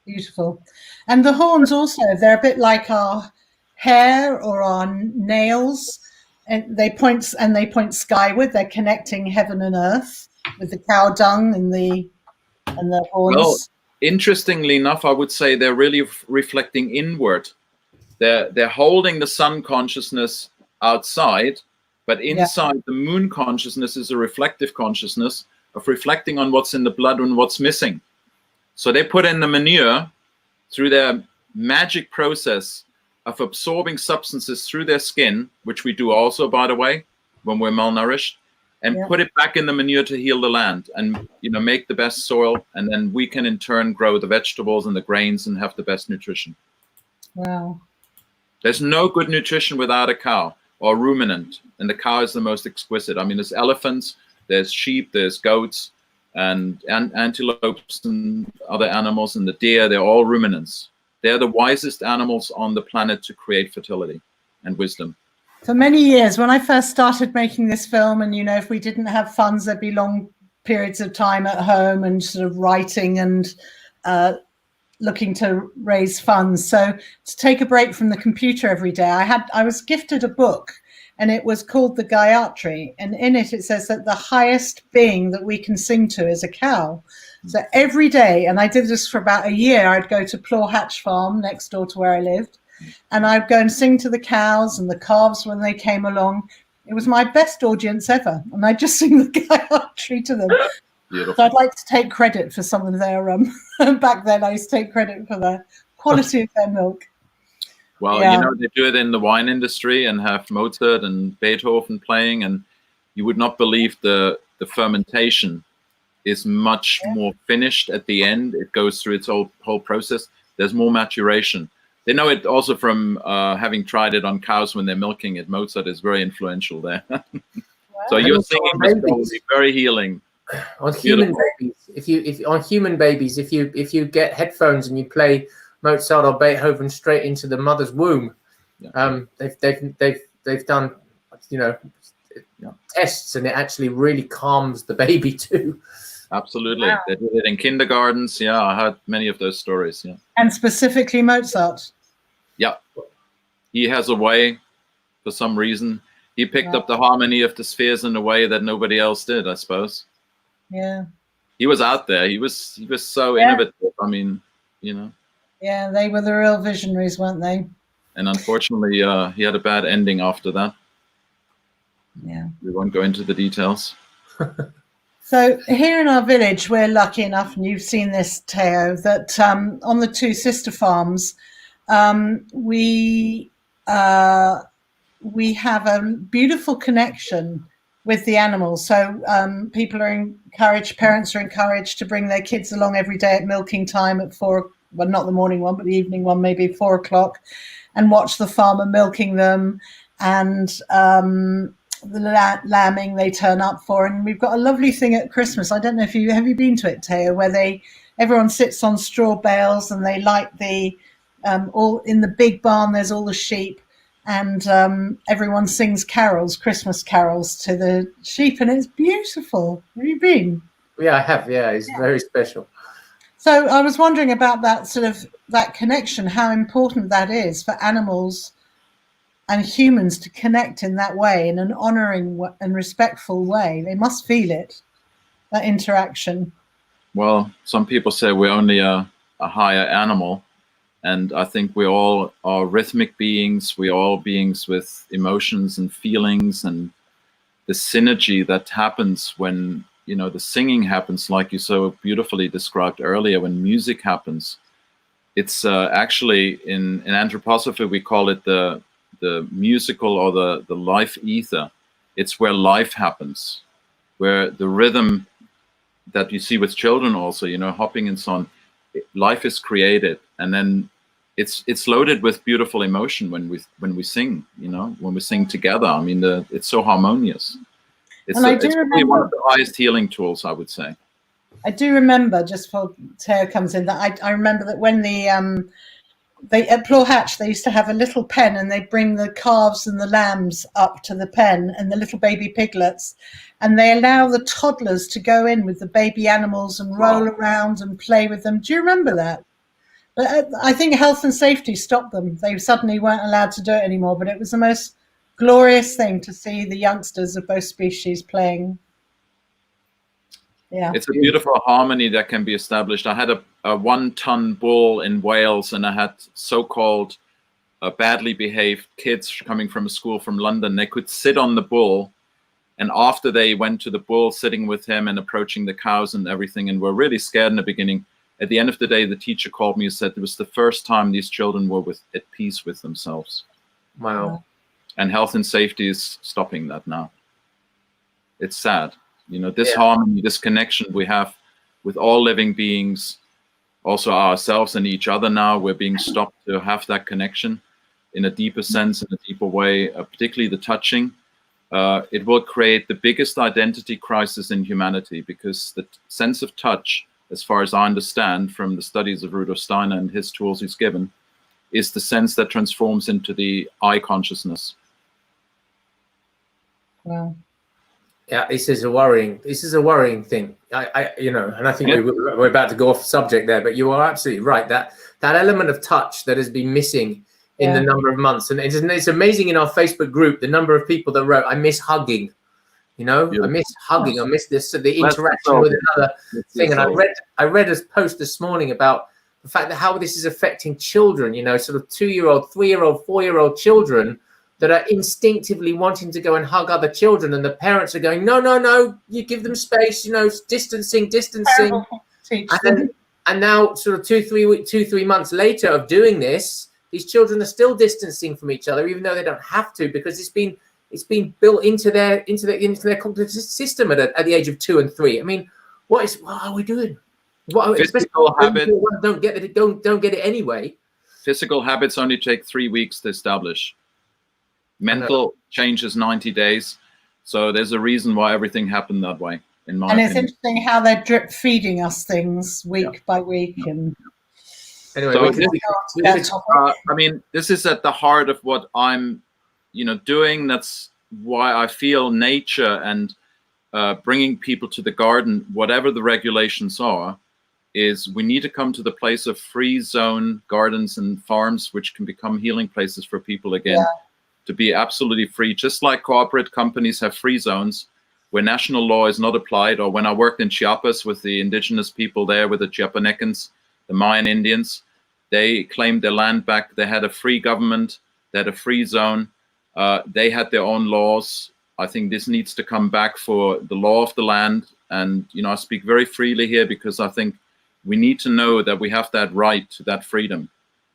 C: beautiful. And the horns also, they're a bit like our hair or our nails, and they point skyward. They're connecting heaven and earth with the cow dung and the horns.
B: Well, interestingly enough, I would say they're really reflecting inward. They're holding the sun consciousness outside, but inside the moon consciousness is a reflective consciousness of reflecting on what's in the blood and what's missing. So they put in the manure through their magic process of absorbing substances through their skin, which we do also, by the way, when we're malnourished, and put it back in the manure to heal the land and, make the best soil. And then we can in turn grow the vegetables and the grains and have the best nutrition.
C: Wow.
B: There's no good nutrition without a cow or ruminant. And the cow is the most exquisite. I mean, there's elephants, there's sheep, there's goats, and antelopes and other animals, and the deer, they're all ruminants. They're the wisest animals on the planet to create fertility and wisdom.
C: For many years, when I first started making this film, and, if we didn't have funds, there'd be long periods of time at home and sort of writing and looking to raise funds. So to take a break from the computer every day, I was gifted a book, and it was called The Gayatri. And in it, it says that the highest being that we can sing to is a cow. So every day, and I did this for about a year, I'd go to Plaw Hatch Farm next door to where I lived, and I'd go and sing to the cows and the calves when they came along. It was my best audience ever, and I'd just sing the Gayatri to them. Beautiful. So I'd like to take credit for some of their, back then I used to take credit for the quality of their milk.
B: Well, they do it in the wine industry and have Mozart and Beethoven playing, and you would not believe the fermentation is much more finished at the end. It goes through its whole process. There's more maturation. They know it also from having tried it on cows when they're milking it. Mozart is very influential there. Wow. So your singing was probably very healing.
A: On human babies, if you get headphones and you play Mozart or Beethoven straight into the mother's womb, they've done tests, and it actually really calms the baby too.
B: Absolutely. Wow. They did it in kindergartens. Yeah, I heard many of those stories. Yeah.
C: And specifically Mozart.
B: Yeah. He has a way, for some reason. He picked up the harmony of the spheres in a way that nobody else did, I suppose.
C: Yeah.
B: He was out there. He was so innovative. I mean,
C: Yeah, they were the real visionaries, weren't they?
B: And unfortunately, he had a bad ending after that.
C: Yeah.
B: We won't go into the details.
C: So here in our village, we're lucky enough, and you've seen this, Theo, that on the two sister farms, we have a beautiful connection with the animals. So people are encouraged, parents are encouraged to bring their kids along every day at milking time at 4, well, not the morning one, but the evening one, maybe 4 o'clock, and watch the farmer milking them, and the lambing they turn up for. And we've got a lovely thing at Christmas. I don't know if have you been to it, Theo, where everyone sits on straw bales and they light the all in the big barn. There's all the sheep, and everyone sings carols, Christmas carols to the sheep, and it's beautiful. Have you been?
A: Yeah, I have. Yeah, it's very special.
C: So I was wondering about that sort of that connection, how important that is for animals and humans to connect in that way, in an honouring and respectful way. They must feel it, that interaction.
B: Well, some people say we're only a higher animal, and I think we all are rhythmic beings. We're all beings with emotions and feelings, and the synergy that happens when, you know, the singing happens, like you so beautifully described earlier, when music happens. It's actually in anthroposophy we call it the musical or the life ether. It's where life happens, where the rhythm that you see with children also, you know, hopping and so on, life is created, and then it's loaded with beautiful emotion when we sing, you know, when we sing together. I mean, it's so harmonious. It's probably one of the highest healing tools, I would say.
C: I do remember, just before Teo comes in, that I remember that when they at Plaw Hatch, they used to have a little pen, and they'd bring the calves and the lambs up to the pen and the little baby piglets, and they allow the toddlers to go in with the baby animals and roll around and play with them. Do you remember that? But I think health and safety stopped them. They suddenly weren't allowed to do it anymore, but it was the most glorious thing to see the youngsters of both species playing. Yeah,
B: it's a beautiful harmony that can be established. I had a 1-ton bull in Wales, and I had so-called badly behaved kids coming from a school from London. They could sit on the bull, and after they went to the bull, sitting with him and approaching the cows and everything, and were really scared in the beginning. At the end of the day, the teacher called me and said it was the first time these children were at peace with themselves.
A: Wow.
B: And health and safety is stopping that now. It's sad. You know, this harmony, this connection we have with all living beings, also ourselves and each other now, we're being stopped to have that connection in a deeper sense, in a deeper way, particularly the touching. It will create the biggest identity crisis in humanity, because the sense of touch, as far as I understand from the studies of Rudolf Steiner and his tools he's given, is the sense that transforms into the I consciousness.
C: Wow.
A: Yeah, this is a worrying thing. You know, and I think we're about to go off subject there, but you are absolutely right. That element of touch that has been missing in the number of months, and it's amazing in our Facebook group, the number of people that wrote, "I miss hugging." You know, I miss hugging. I miss the interaction with another thing. And I read a post this morning about the fact that how this is affecting children. You know, sort of 2-year-old, 3-year-old, 4-year-old children that are instinctively wanting to go and hug other children, and the parents are going, no, you give them space. You know, distancing. And now, sort of 2-3 months later of doing this, these children are still distancing from each other, even though they don't have to, because it's been built into their cognitive system at the age of 2 and 3. I mean, what are we doing?
B: Physical habits
A: don't get it anyway.
B: Physical habits only take 3 weeks to establish. Mental changes 90 days. So there's a reason why everything happened that way, in my opinion.
C: And it's interesting how they're drip feeding us things week by week. And
A: anyway,
B: so I mean, this is at the heart of what I'm, you know, doing. That's why I feel nature and bringing people to the garden, whatever the regulations are, is we need to come to the place of free zone gardens and farms, which can become healing places for people again, to be absolutely free. Just like corporate companies have free zones where national law is not applied, or when I worked in Chiapas with the indigenous people there, with the Chiapanecans, the Mayan Indians, they claimed their land back. They had a free government, they had a free zone. They had their own laws. I think this needs to come back for the law of the land. And, you know, I speak very freely here because I think we need to know that we have that right to that freedom.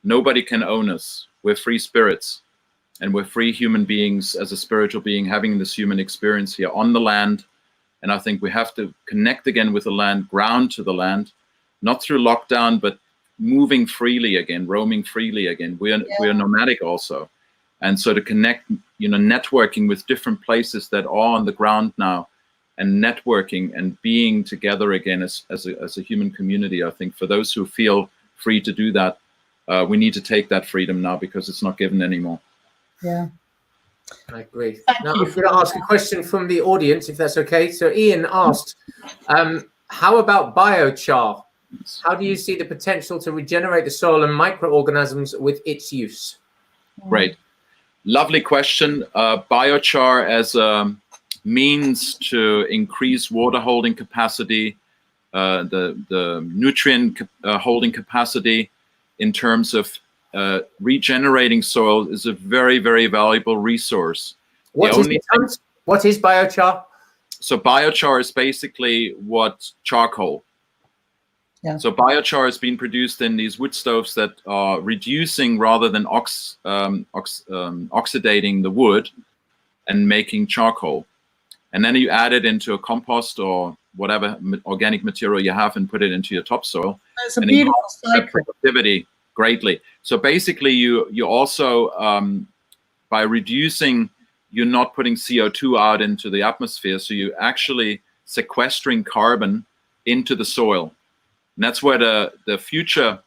B: Nobody can own us. We're free spirits, and we're free human beings as a spiritual being having this human experience here on the land. And I think we have to connect again with the land, ground to the land, not through lockdown, but moving freely again, roaming freely again. We are nomadic also. And so to connect, you know, networking with different places that are on the ground now and networking and being together again as a human community. I think for those who feel free to do that, we need to take that freedom now, because it's not given anymore.
C: Yeah.
A: I agree.
C: Thank
A: Now,
C: you
A: I'm going to ask a question from the audience, if that's okay. So Ian asked, how about biochar? How do you see the potential to regenerate the soil and microorganisms with its use?
B: Great. Lovely question. Biochar as a means to increase water holding capacity, the nutrient holding capacity in terms of regenerating soil is a very, very valuable resource.
A: What is biochar?
B: So biochar is basically what charcoal.
C: Yeah.
B: So biochar is being produced in these wood stoves that are reducing rather than oxidating the wood and making charcoal. And then you add it into a compost or whatever organic material you have and put it into your topsoil.
C: It's a beautiful cycle.
B: Productivity greatly. So basically you also, by reducing, you're not putting CO2 out into the atmosphere. So you're actually sequestering carbon into the soil. And that's where the future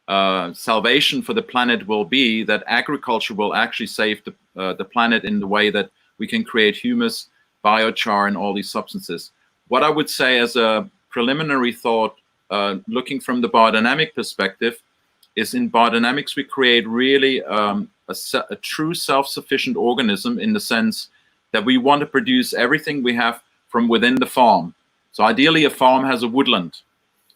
B: salvation for the planet will be, that agriculture will actually save the planet in the way that we can create humus, biochar, and all these substances. What I would say as a preliminary thought, looking from the biodynamic perspective, is in biodynamics we create really a true self-sufficient organism, in the sense that we want to produce everything we have from within the farm. So ideally a farm has a woodland.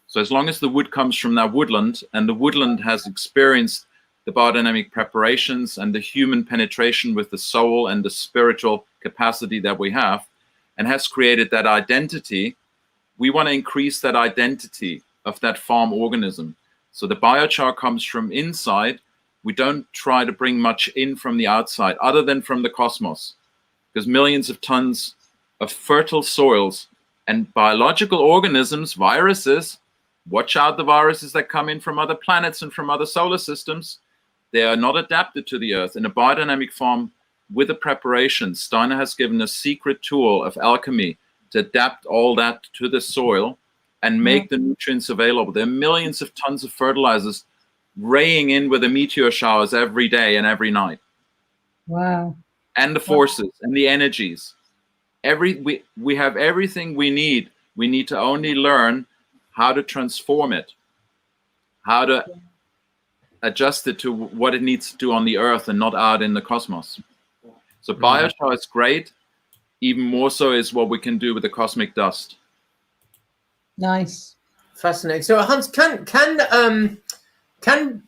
B: So as long as the wood comes from that woodland, and the woodland has experienced the biodynamic preparations and the human penetration with the soul and the spiritual capacity that we have, and has created that identity, we want to increase that identity of that farm organism. So the biochar comes from inside. We don't try to bring much in from the outside, other than from the cosmos, because millions of tons of fertile soils and biological organisms, viruses, watch out the viruses that come in from other planets and from other solar systems. They are not adapted to the earth. In a biodynamic farm, with the preparation, Steiner has given a secret tool of alchemy to adapt all that to the soil and make the nutrients available. There are millions of tons of fertilizers raying in with the meteor showers every day and every night.
C: Wow.
B: And the forces and the energies. We have everything we need. We need to only learn how to transform it, how to adjust it to what it needs to do on the earth and not out in the cosmos. So biochar is great. Even more so is what we can do with the cosmic dust.
C: Nice.
A: Fascinating. So Hans, can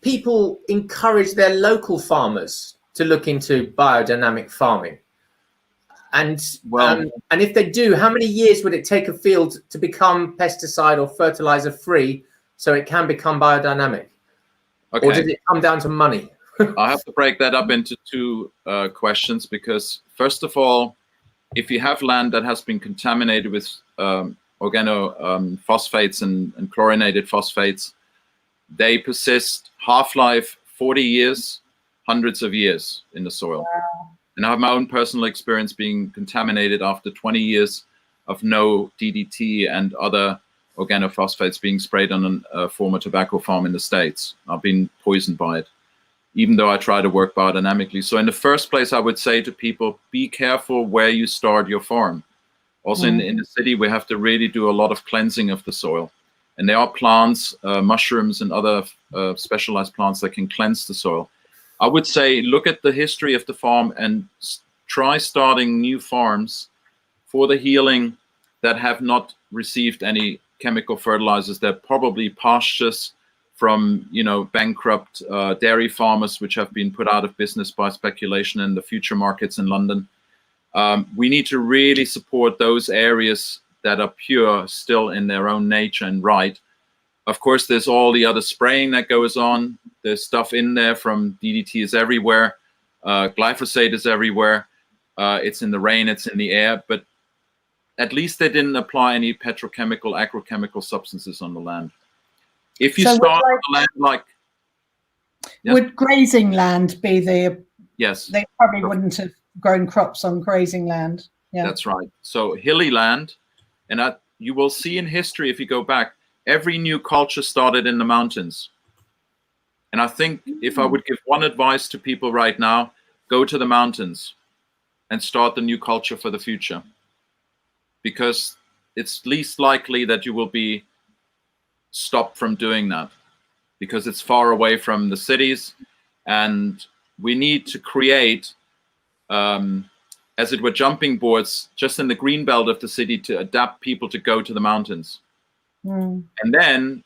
A: people encourage their local farmers to look into biodynamic farming? And and if they do, how many years would it take a field to become pesticide or fertilizer free so it can become biodynamic? Okay. Or does it come down to money?
B: I have to break that up into two questions, because first of all, if you have land that has been contaminated with organophosphates and chlorinated phosphates, they persist half-life 40 years, hundreds of years in the soil. Wow. And I have my own personal experience being contaminated after 20 years of no DDT and other organophosphates being sprayed on a former tobacco farm in the States. I've been poisoned by it, even though I try to work biodynamically. So in the first place, I would say to people, be careful where you start your farm. Also in the city, we have to really do a lot of cleansing of the soil. And there are plants, mushrooms and other specialized plants that can cleanse the soil. I would say look at the history of the farm and try starting new farms for the healing that have not received any chemical fertilizers. They're probably pastures from, bankrupt dairy farmers, which have been put out of business by speculation in the future markets in London. We need to really support those areas that are pure still in their own nature and right. Of course, there's all the other spraying that goes on. There's stuff in there from DDT is everywhere. Glyphosate is everywhere. It's in the rain, it's in the air. But at least they didn't apply any petrochemical, agrochemical substances on the land. If you start on the land like... Yeah?
C: Would grazing land be the...
B: Yes.
C: They probably wouldn't have grown crops on grazing land. Yeah.
B: That's right. So hilly land, And you will see in history, if you go back, every new culture started in the mountains. And I think if I would give one advice to people right now, go to the mountains and start the new culture for the future. Because it's least likely that you will be stopped from doing that, because it's far away from the cities. And we need to create, as it were, jumping boards just in the Greenbelt of the city to adapt people to go to the mountains. And then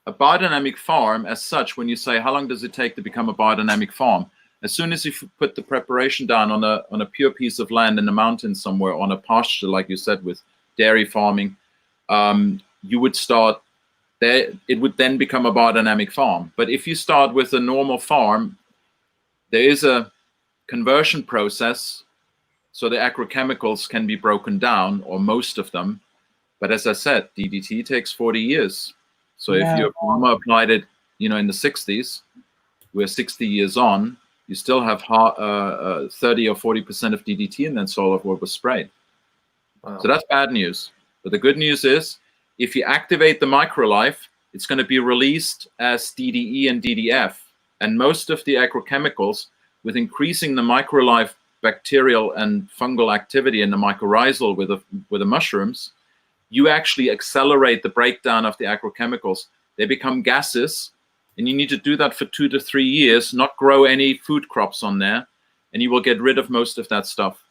B: a biodynamic farm as such, when you say, how long does it take to become a biodynamic farm? As soon as you put the preparation down on a pure piece of land in the mountains somewhere, on a pasture, like you said, with dairy farming, you would start there. It would then become a biodynamic farm. But if you start with a normal farm, there is a conversion process, so the agrochemicals can be broken down, or most of them. But as I said, DDT takes 40 years. So if your farmer applied it, in the 60s, we're 60 years on, you still have 30 or 40% of DDT in that soil of what was sprayed. Wow. So that's bad news. But the good news is, if you activate the microlife, it's going to be released as DDE and DDF. And most of the agrochemicals, with increasing the microlife bacterial and fungal activity in the mycorrhizal with the mushrooms, you actually accelerate the breakdown of the agrochemicals. They become gases, and you need to do that for 2 to 3 years, not grow any food crops on there, and you will get rid of most of that stuff.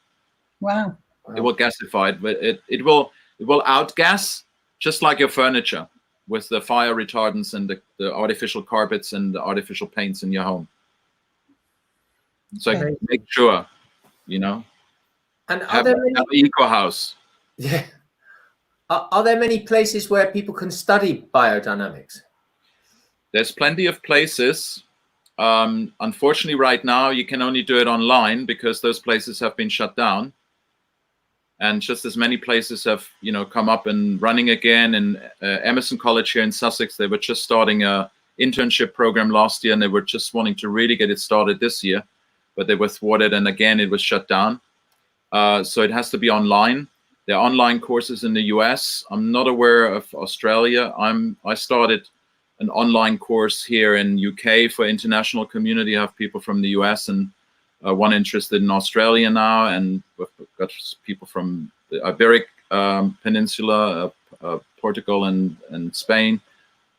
C: Wow.
B: It will gasify it, but it will outgas, just like your furniture, with the fire retardants and the artificial carpets and the artificial paints in your home. So make sure, And have an eco house.
A: Yeah. Are there many places where people can study biodynamics?
B: There's plenty of places. Unfortunately, right now, you can only do it online because those places have been shut down. And just as many places have, come up and running again. In Emerson College here in Sussex, they were just starting a internship program last year, and they were just wanting to really get it started this year, but they were thwarted, and again, it was shut down. So it has to be online. There are online courses in the US. I'm not aware of Australia. I started an online course here in UK for international community. I have people from the US and one interested in Australia now, and we've got people from the Iberic Peninsula, Portugal and Spain,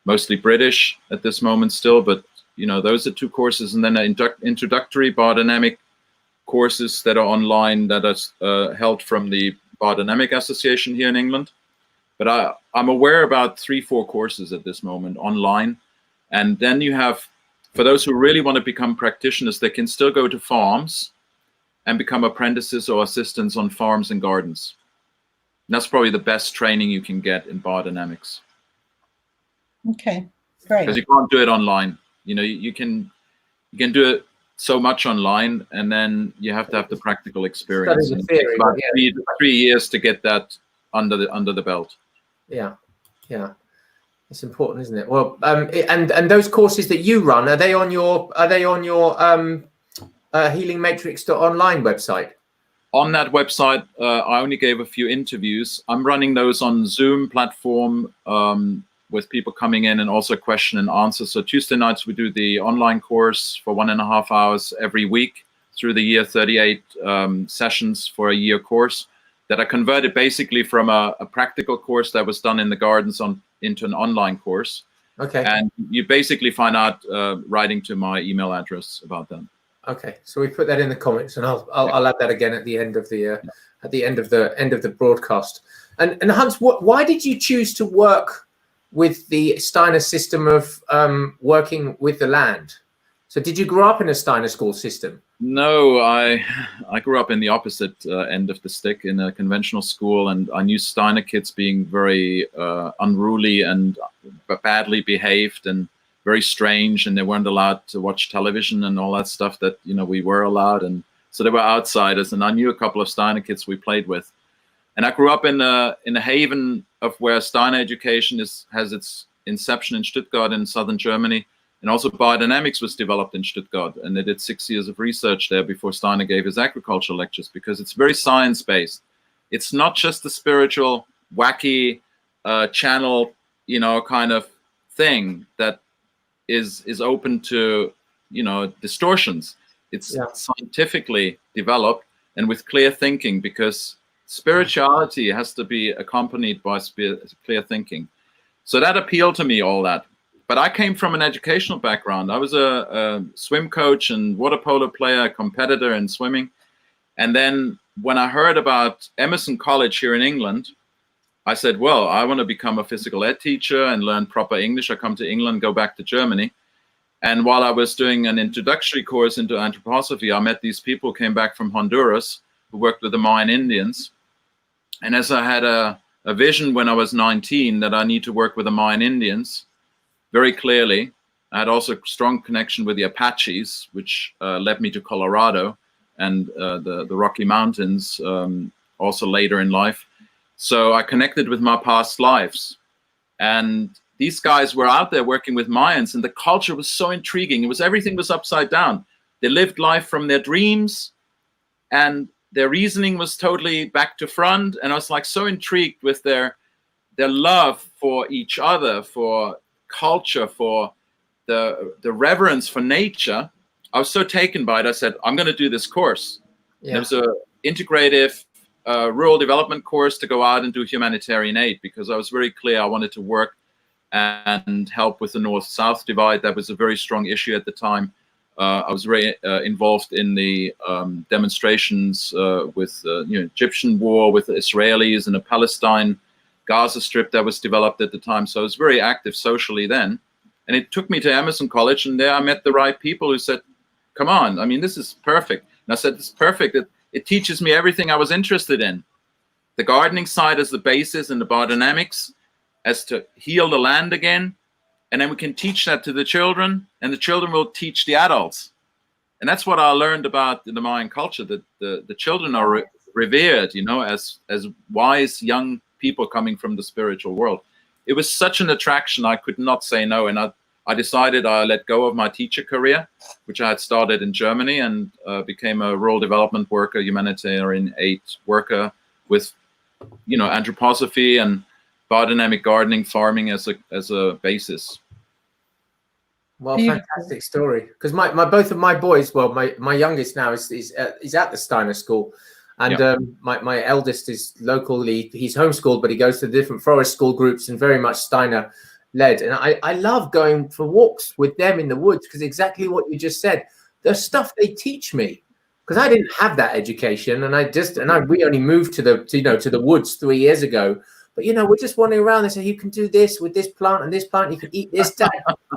B: mostly British at this moment still, but those are 2 courses, and then introductory biodynamic courses that are online that are held from the Biodynamic Association here in England. But I'm aware about 3-4 courses at this moment online. And then you have, for those who really want to become practitioners, they can still go to farms and become apprentices or assistants on farms and gardens. And that's probably the best training you can get in biodynamics.
C: Okay, great.
B: Because you can't do it online. You can do it so much online, and then you have to have the practical experience.
A: That is a theory,
B: about 3 years to get that under the belt. Yeah. It's important, isn't it? Well, and those courses that you run, are they on your healingmatrix.online website? On that website, I only gave a few interviews. I'm running those on Zoom platform with people coming in, and also question and answer. So Tuesday nights we do the online course for 1.5 hours every week through the year, 38 sessions for a year course that are converted basically from a practical course that was done in the gardens into an online course. Okay. And you basically find out writing to my email address about that. Okay, so we put that in the comments, and I'll add that again at the end of the broadcast. And Hans, why did you choose to work with the Steiner system of working with the land? So did you grow up in a Steiner school system? No, I grew up in the opposite end of the stick, in a conventional school, and I knew Steiner kids being very unruly and badly behaved and very strange, and they weren't allowed to watch television and all that stuff that we were allowed, and so they were outsiders. And I knew a couple of Steiner kids we played with, and I grew up in a haven of where Steiner education has its inception in Stuttgart in southern Germany, and also biodynamics was developed in Stuttgart, and they did 6 years of research there before Steiner gave his agriculture lectures, because it's very science-based. It's not just the spiritual wacky channel, you know, kind of thing that is open to, you know, distortions. It's scientifically developed and with clear thinking, because spirituality has to be accompanied by clear thinking. So that appealed to me, all that. But I came from an educational background. I was a swim coach and water polo player, competitor in swimming. And then when I heard about Emerson College here in England, I said, well, I want to become a physical ed teacher and learn proper English. I come to England, go back to Germany. And while I was doing an introductory course into anthroposophy, I met these people who came back from Honduras who worked with the Mayan Indians. And as I had a vision when I was 19 that I need to work with the Mayan Indians very clearly, I had also a strong connection with the Apaches, which led me to Colorado and the Rocky Mountains also later in life. So I connected with my past lives. And these guys were out there working with Mayans, and the culture was so intriguing. Everything was upside down. They lived life from their dreams, and their reasoning was totally back to front. And I was like so intrigued with their love for each other, for culture, for the reverence for nature. I was so taken by it. I said, I'm going to do this course. Yeah. There was an integrative rural development course to go out and do humanitarian aid, because I was very clear I wanted to work and help with the North-South divide. That was a very strong issue at the time. I was very involved in the demonstrations with Egyptian war with the Israelis and the Palestine Gaza Strip that was developed at the time. So I was very active socially then. And it took me to Emerson College, and there I met the right people who said, come on, I mean, this is perfect. And I said, this is perfect. It teaches me everything I was interested in. The gardening side as the basis and the biodynamics as to heal the land again. And then we can teach that to the children, and the children will teach the adults. And that's what I learned about the Mayan culture, that the children are revered, you know, as wise young people coming from the spiritual world. It was such an attraction, I could not say no. And I decided I let go of my teacher career, which I had started in Germany, and became a rural development worker, humanitarian aid worker with, you know, anthroposophy and biodynamic gardening, farming as a basis.
A: Well, fantastic story. Because both of my boys, well, my youngest now is at the Steiner School, and my eldest is locally, he's homeschooled, but he goes to different forest school groups and very much Steiner led. And I love going for walks with them in the woods, because exactly what you just said, the stuff they teach me, because I didn't have that education, and we only moved to the woods 3 years ago. But, you know, we're just wandering around. They say, you can do this with this plant and this plant. You can eat this,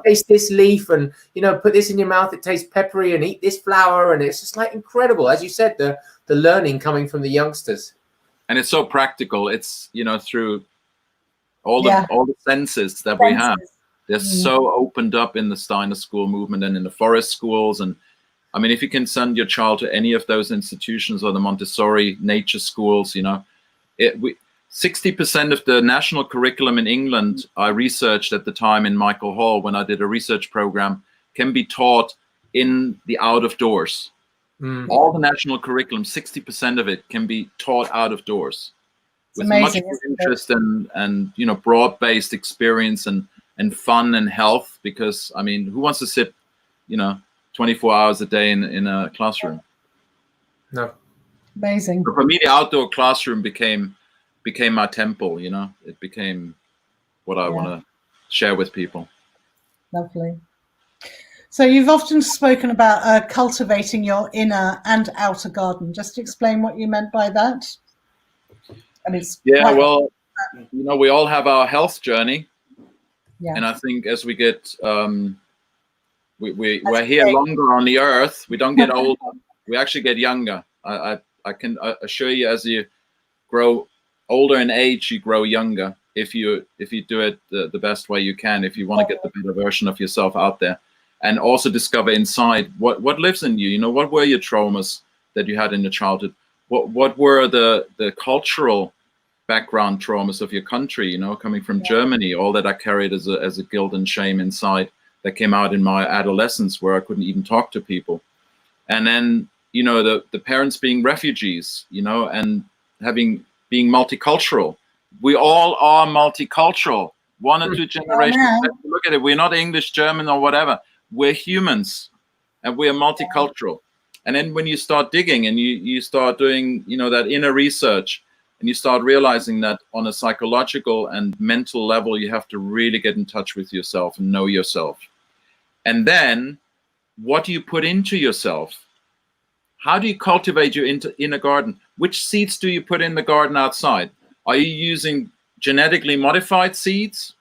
A: taste this leaf, and, you know, put this in your mouth. It tastes peppery, and eat this flower. And it's just like incredible. As you said, the learning coming from the youngsters. And
B: it's so practical. It's, you know, through all the senses that we have. They're so opened up in the Steiner School movement and in the forest schools. And I mean, if you can send your child to any of those institutions or the Montessori nature schools, you know, 60% of the national curriculum in England, I researched at the time in Michael Hall when I did a research program, can be taught in the out of doors. All the national curriculum, 60% of it can be taught out of doors. With amazing, much interest and you know, broad-based experience and fun and health, because I mean, who wants to sit, you know, 24 hours a day in a classroom?
A: No.
C: Amazing.
B: But for me, the outdoor classroom became my temple, you know. It became what I want to share with people.
C: Lovely. So you've often spoken about cultivating your inner and outer garden. Just explain what you meant by that. And it's
B: well, you know, we all have our health journey, and I think as we get, we're here longer on the earth. We don't get older; we actually get younger. I can assure you, as you grow older in age, you grow younger if you do it the best way you can, if you want to get the better version of yourself out there, and also discover inside what lives in you. You know, what were your traumas that you had in your childhood? What were the cultural background traumas of your country, you know, coming from Germany, all that I carried as a guilt and shame inside that came out in my adolescence, where I couldn't even talk to people. And then, you know, the parents being refugees, you know, and being multicultural, we all are multicultural. 1 or 2 generations.
C: Yeah.
B: Look at it. We're not English, German, or whatever. We're humans, and we're multicultural. And then when you start digging and you start doing, that inner research, and you start realizing that on a psychological and mental level, you have to really get in touch with yourself and know yourself. And then, what do you put into yourself? How do you cultivate your inner garden? Which seeds do you put in the garden outside? Are you using genetically modified seeds?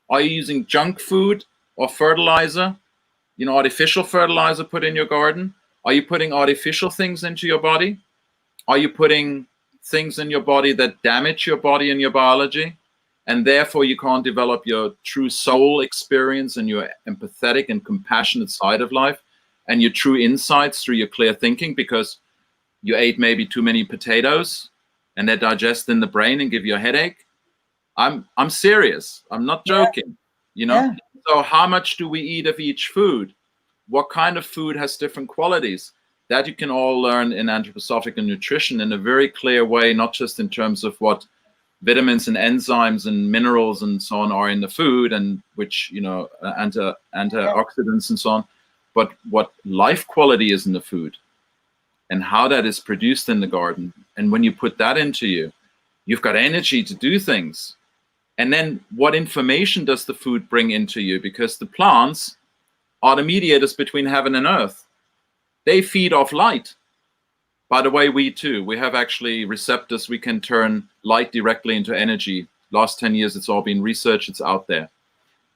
B: Are you using junk food or fertilizer? Artificial fertilizer put in your garden? Are you putting artificial things into your body? Are you putting things in your body that damage your body and your biology? And therefore you can't develop your true soul experience and your empathetic and compassionate side of life and your true insights through your clear thinking because you ate maybe too many potatoes and they digest in the brain and give you a headache. I'm serious. I'm not joking.
C: Yeah.
B: So how much do we eat of each food? What kind of food has different qualities? That you can all learn in anthroposophical nutrition in a very clear way, not just in terms of what vitamins and enzymes and minerals and so on are in the food, and which, antioxidants and so on, but what life quality is in the food and how that is produced in the garden. And when you put that into you, you've got energy to do things. And then what information does the food bring into you? Because the plants are the mediators between heaven and earth. They feed off light. By the way, we too. We have actually receptors. We can turn light directly into energy. Last 10 years, it's all been researched. It's out there.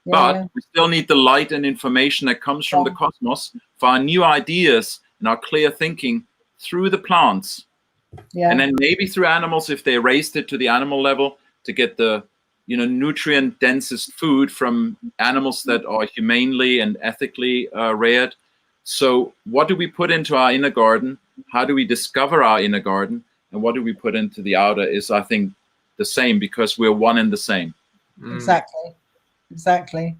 B: But we still need the light and information that comes from the cosmos for our new ideas and our clear thinking through the plants. And then maybe through animals, if they raised it to the animal level, to get the nutrient densest food from animals that are humanely and ethically reared. So what do we put into our inner garden? How do we discover our inner garden? And what do we put into the outer is, I think, the same, because we're one and the same.
C: Exactly.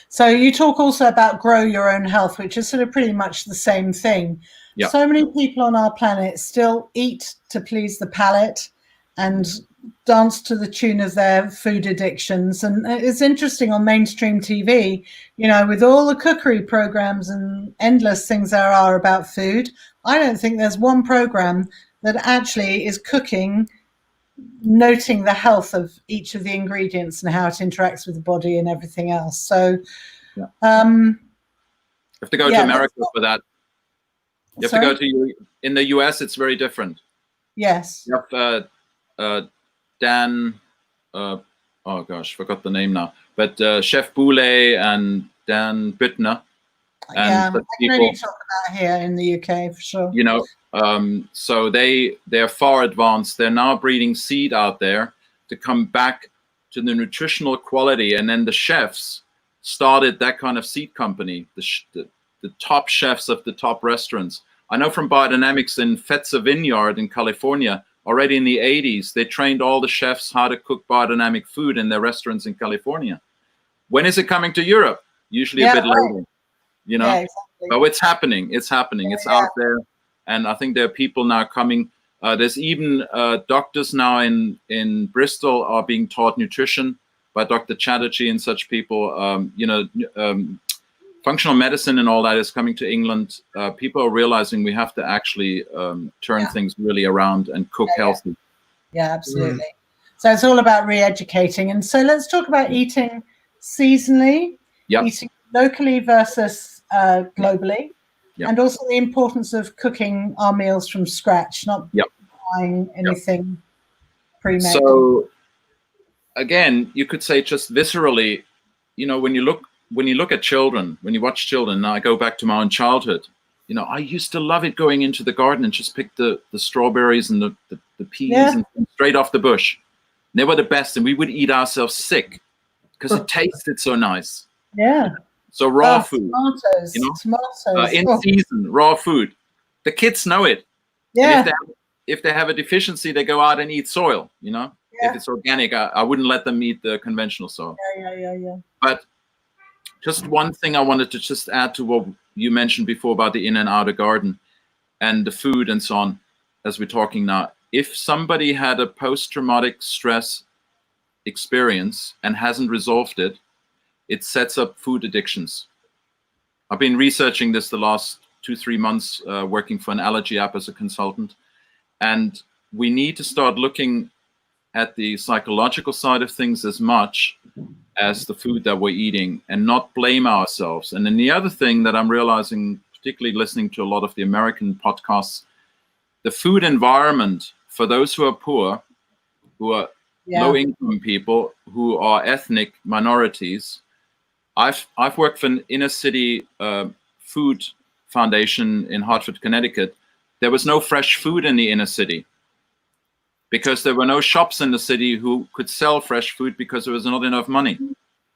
C: So you talk also about grow your own health, which is sort of pretty much the same thing.
B: Yeah.
C: So many people on our planet still eat to please the palate and dance to the tune of their food addictions. And it's interesting on mainstream TV, with all the cookery programs and endless things there are about food, I don't think there's one program that actually is cooking, noting the health of each of the ingredients and how it interacts with the body and everything else. So
B: you have to go to America for that. You have to go to in the US. It's very different.
C: Yes.
B: You have Dan, oh gosh, forgot the name now, but Chef Boulay and Dan Bittner. And
C: I can only talk about here in the UK for sure.
B: So they're far advanced. They're now breeding seed out there to come back to the nutritional quality. And then the chefs started that kind of seed company, the top chefs of the top restaurants. I know from Biodynamics in Fetzer Vineyard in California, already in the 80s, they trained all the chefs how to cook biodynamic food in their restaurants in California. When is it coming to Europe? Usually a bit later,
C: exactly.
B: But it's happening. It's happening. It's out there. And I think there are people now coming. There's even doctors now in Bristol are being taught nutrition by Dr. Chatterjee and such people. Functional medicine and all that is coming to England. People are realizing we have to actually turn things really around and cook healthy.
C: Yeah, absolutely. So it's all about re-educating. And so let's talk about eating seasonally, eating locally versus globally, and also the importance of cooking our meals from scratch, not buying anything pre-made.
B: So again, you could say just viscerally, when you look at children, when you watch children, now I go back to my own childhood, I used to love it going into the garden and just pick the strawberries and the peas and straight off the bush. And they were the best, and we would eat ourselves sick because it tasted so nice.
C: Yeah.
B: So raw food,
C: tomatoes,
B: in season, raw food. The kids know it.
C: Yeah.
B: And if they have a deficiency, they go out and eat soil. If it's organic, I wouldn't let them eat the conventional soil.
C: Yeah.
B: But just one thing I wanted to just add to what you mentioned before about the inner and outer garden and the food and so on, as we're talking now. If somebody had a post-traumatic stress experience and hasn't resolved it, it sets up food addictions. I've been researching this the last 2-3 months, working for an allergy app as a consultant. And we need to start looking at the psychological side of things as much as the food that we're eating, and not blame ourselves. And then the other thing that I'm realizing, particularly listening to a lot of the American podcasts, the food environment for those who are poor, who are low-income people, who are ethnic minorities. I've worked for an inner city food foundation in Hartford, Connecticut. There was no fresh food in the inner city because there were no shops in the city who could sell fresh food because there was not enough money.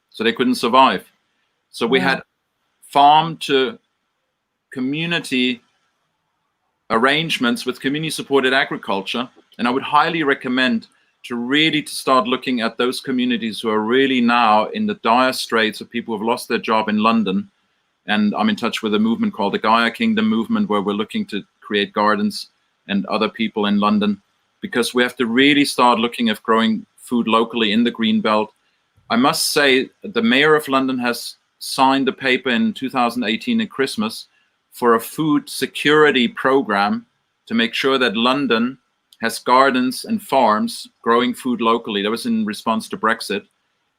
B: So they couldn't survive. So we had farm to community arrangements with community supported agriculture. And I would highly recommend to start looking at those communities who are really now in the dire straits of people who have lost their job in London. And I'm in touch with a movement called the Gaia Kingdom movement, where we're looking to create gardens and other people in London, because we have to really start looking at growing food locally in the Greenbelt. I must say, the mayor of London has signed a paper in 2018 at Christmas for a food security program to make sure that London has gardens and farms growing food locally. That was in response to Brexit.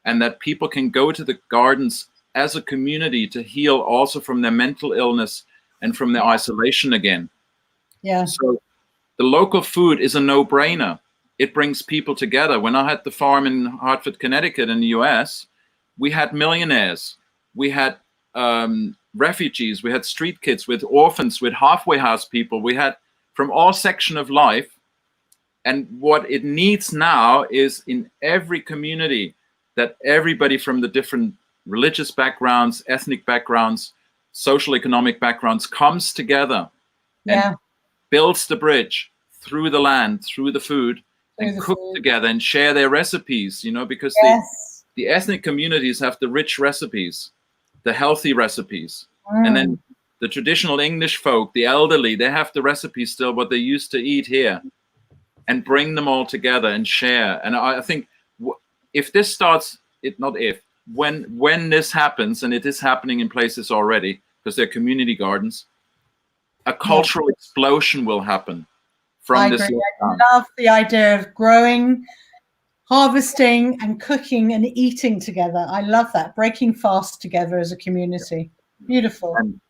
B: And that people can go to the gardens as a community to heal also from their mental illness and from their isolation again.
C: Yeah.
B: So the local food is a no-brainer. It brings people together. When I had the farm in Hartford, Connecticut in the US, we had millionaires. We had refugees. We had street kids, with orphans, with halfway house people. We had from all sections of life. And what it needs now is in every community that everybody from the different religious backgrounds, ethnic backgrounds, social economic backgrounds comes together and builds the bridge through the land, through the food, and cook together and share their recipes, because the ethnic communities have the rich recipes, the healthy recipes. And then the traditional English folk, the elderly, they have the recipes still, what they used to eat here, and bring them all together and share. And I think if this starts, when this happens, and it is happening in places already, because they're community gardens, a cultural explosion will happen from this.
C: I love the idea of growing, harvesting, and cooking and eating together. I love that. Breaking fast together as a community. Beautiful.
B: And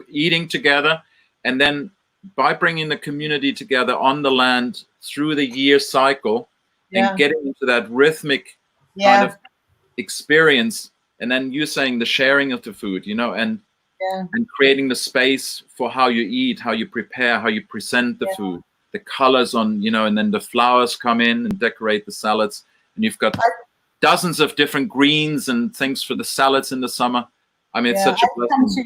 B: eating together, and then by bringing the community together on the land through the year cycle and getting into that rhythmic kind of experience. And then you're saying the sharing of the food, and creating the space for how you eat, how you prepare, how you present the food, the colors on, and then the flowers come in and decorate the salads. And you've got dozens of different greens and things for the salads in the summer. I mean, it's such a blessing.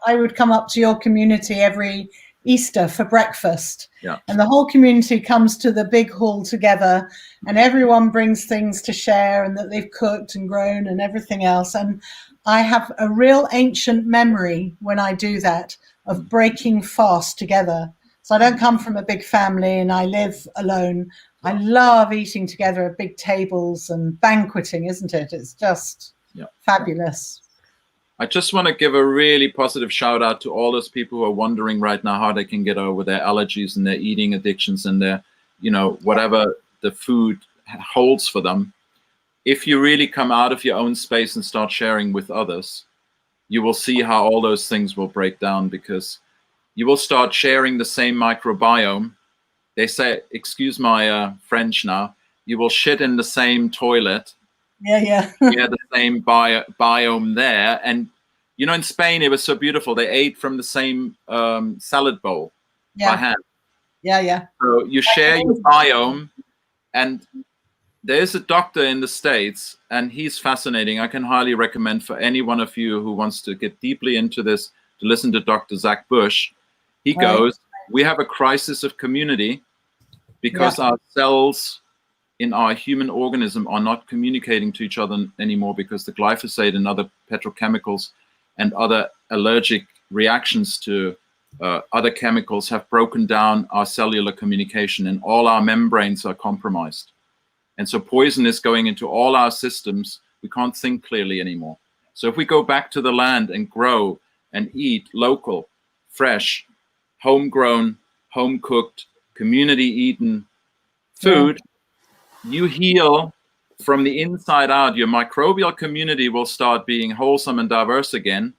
C: I would come up to your community every Easter for breakfast,
B: Yeah.
C: and the whole community comes to the big hall together, and everyone brings things to share and that they've cooked and grown and everything else. And I have a real ancient memory when I do that of breaking fast together. So I don't come from a big family and I live alone. I love eating together at big tables and banqueting, isn't it? It's just fabulous.
B: I just want to give a really positive shout out to all those people who are wondering right now how they can get over their allergies and their eating addictions and their, whatever the food holds for them. If you really come out of your own space and start sharing with others, you will see how all those things will break down, because you will start sharing the same microbiome. They say, excuse my French now, you will shit in the same toilet.
C: Yeah.
B: The same biome there. And, in Spain, it was so beautiful. They ate from the same salad bowl by hand.
C: Yeah.
B: So you share your biome. And there's a doctor in the States, and he's fascinating. I can highly recommend for any one of you who wants to get deeply into this to listen to Dr. Zach Bush. He goes, we have a crisis of community because our cells in our human organism are not communicating to each other anymore, because the glyphosate and other petrochemicals and other allergic reactions to other chemicals have broken down our cellular communication, and all our membranes are compromised. And so poison is going into all our systems. We can't think clearly anymore. So if we go back to the land and grow and eat local, fresh, homegrown, home-cooked, community-eaten food, you heal from the inside out. Your microbial community will start being wholesome and diverse again.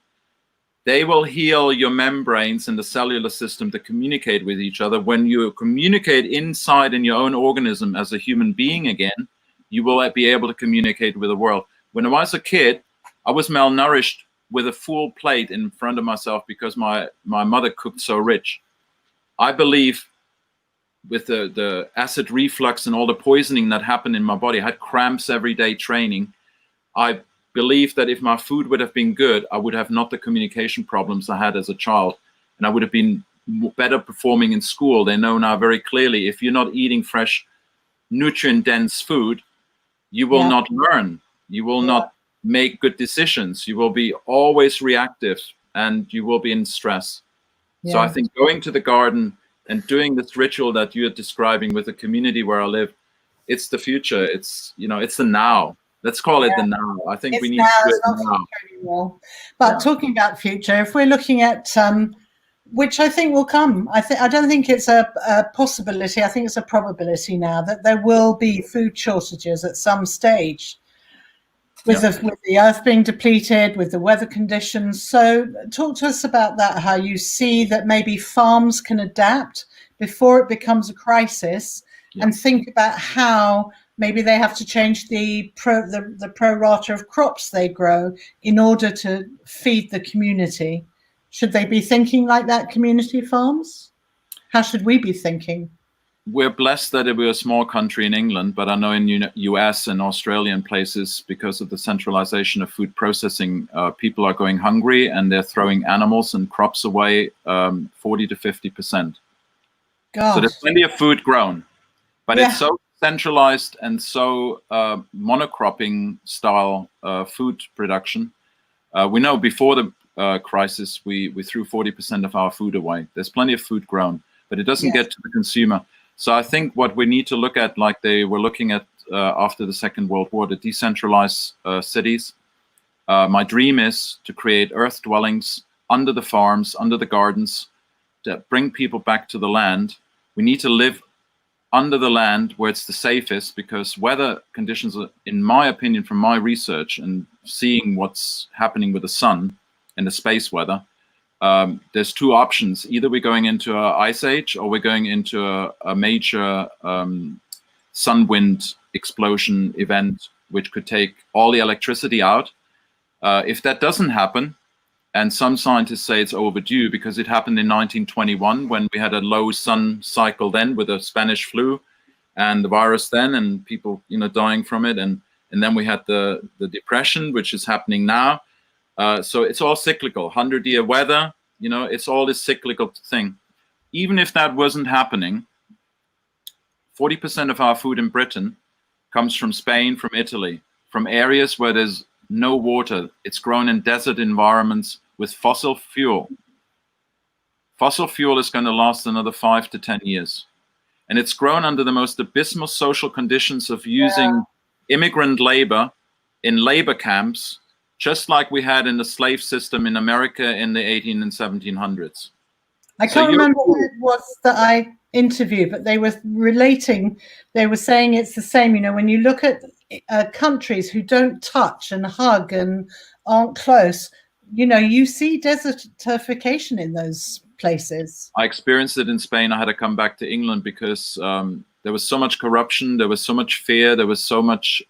B: They will heal your membranes and the cellular system to communicate with each other. When you communicate inside in your own organism as a human being again, you will be able to communicate with the world. When I was a kid, I was malnourished with a full plate in front of myself because my mother cooked so rich. I believe with the acid reflux and all the poisoning that happened in my body, I had cramps every day training. I believe that if my food would have been good, I would have not the communication problems I had as a child, and I would have been better performing in school. They know now very clearly, if you're not eating fresh, nutrient-dense food, you will not learn. You will not make good decisions. You will be always reactive, and you will be in stress. So I think going to the garden and doing this ritual that you're describing with the community where I live, it's the future. It's, it's the now. Let's call it the now. I think we need to do it now.
C: Anymore. But talking about future, if we're looking at which I think will come, I don't think it's a possibility. I think it's a probability now that there will be food shortages at some stage. With the earth being depleted, with the weather conditions. So talk to us about that, how you see that maybe farms can adapt before it becomes a crisis, and think about how maybe they have to change the pro rata of crops they grow in order to feed the community. Should they be thinking like that, community farms? How should we be thinking?
B: We're blessed that we're a small country in England, but I know in US and Australian places, because of the centralization of food processing, people are going hungry and they're throwing animals and crops away 40 to 50%. So there's plenty of food grown, but it's so centralized and so monocropping style food production. We know before the crisis, we threw 40% of our food away. There's plenty of food grown, but it doesn't get to the consumer. So I think what we need to look at, like they were looking at after the Second World War, to decentralize cities. My dream is to create earth dwellings under the farms, under the gardens, to bring people back to the land. We need to live under the land where it's the safest, because weather conditions, in my opinion, from my research and seeing what's happening with the sun and the space weather, there's two options. Either we're going into an ice age or we're going into a major sun wind explosion event, which could take all the electricity out. If that doesn't happen, and some scientists say it's overdue because it happened in 1921 when we had a low sun cycle then with the Spanish flu and the virus then, and people dying from it, and then we had the depression, which is happening now. So it's all cyclical. 100-year weather, it's all this cyclical thing. Even if that wasn't happening, 40% of our food in Britain comes from Spain, from Italy, from areas where there's no water. It's grown in desert environments with fossil fuel. Fossil fuel is going to last another 5 to 10 years. And it's grown under the most abysmal social conditions of using immigrant labor in labor camps, just like we had in the slave system in America in the 18 and 1700s.
C: I can't remember who it was that I interviewed, but they were relating, they were saying it's the same. When you look at countries who don't touch and hug and aren't close, you see desertification in those places.
B: I experienced it in Spain. I had to come back to England because there was so much corruption, there was so much fear, there was so much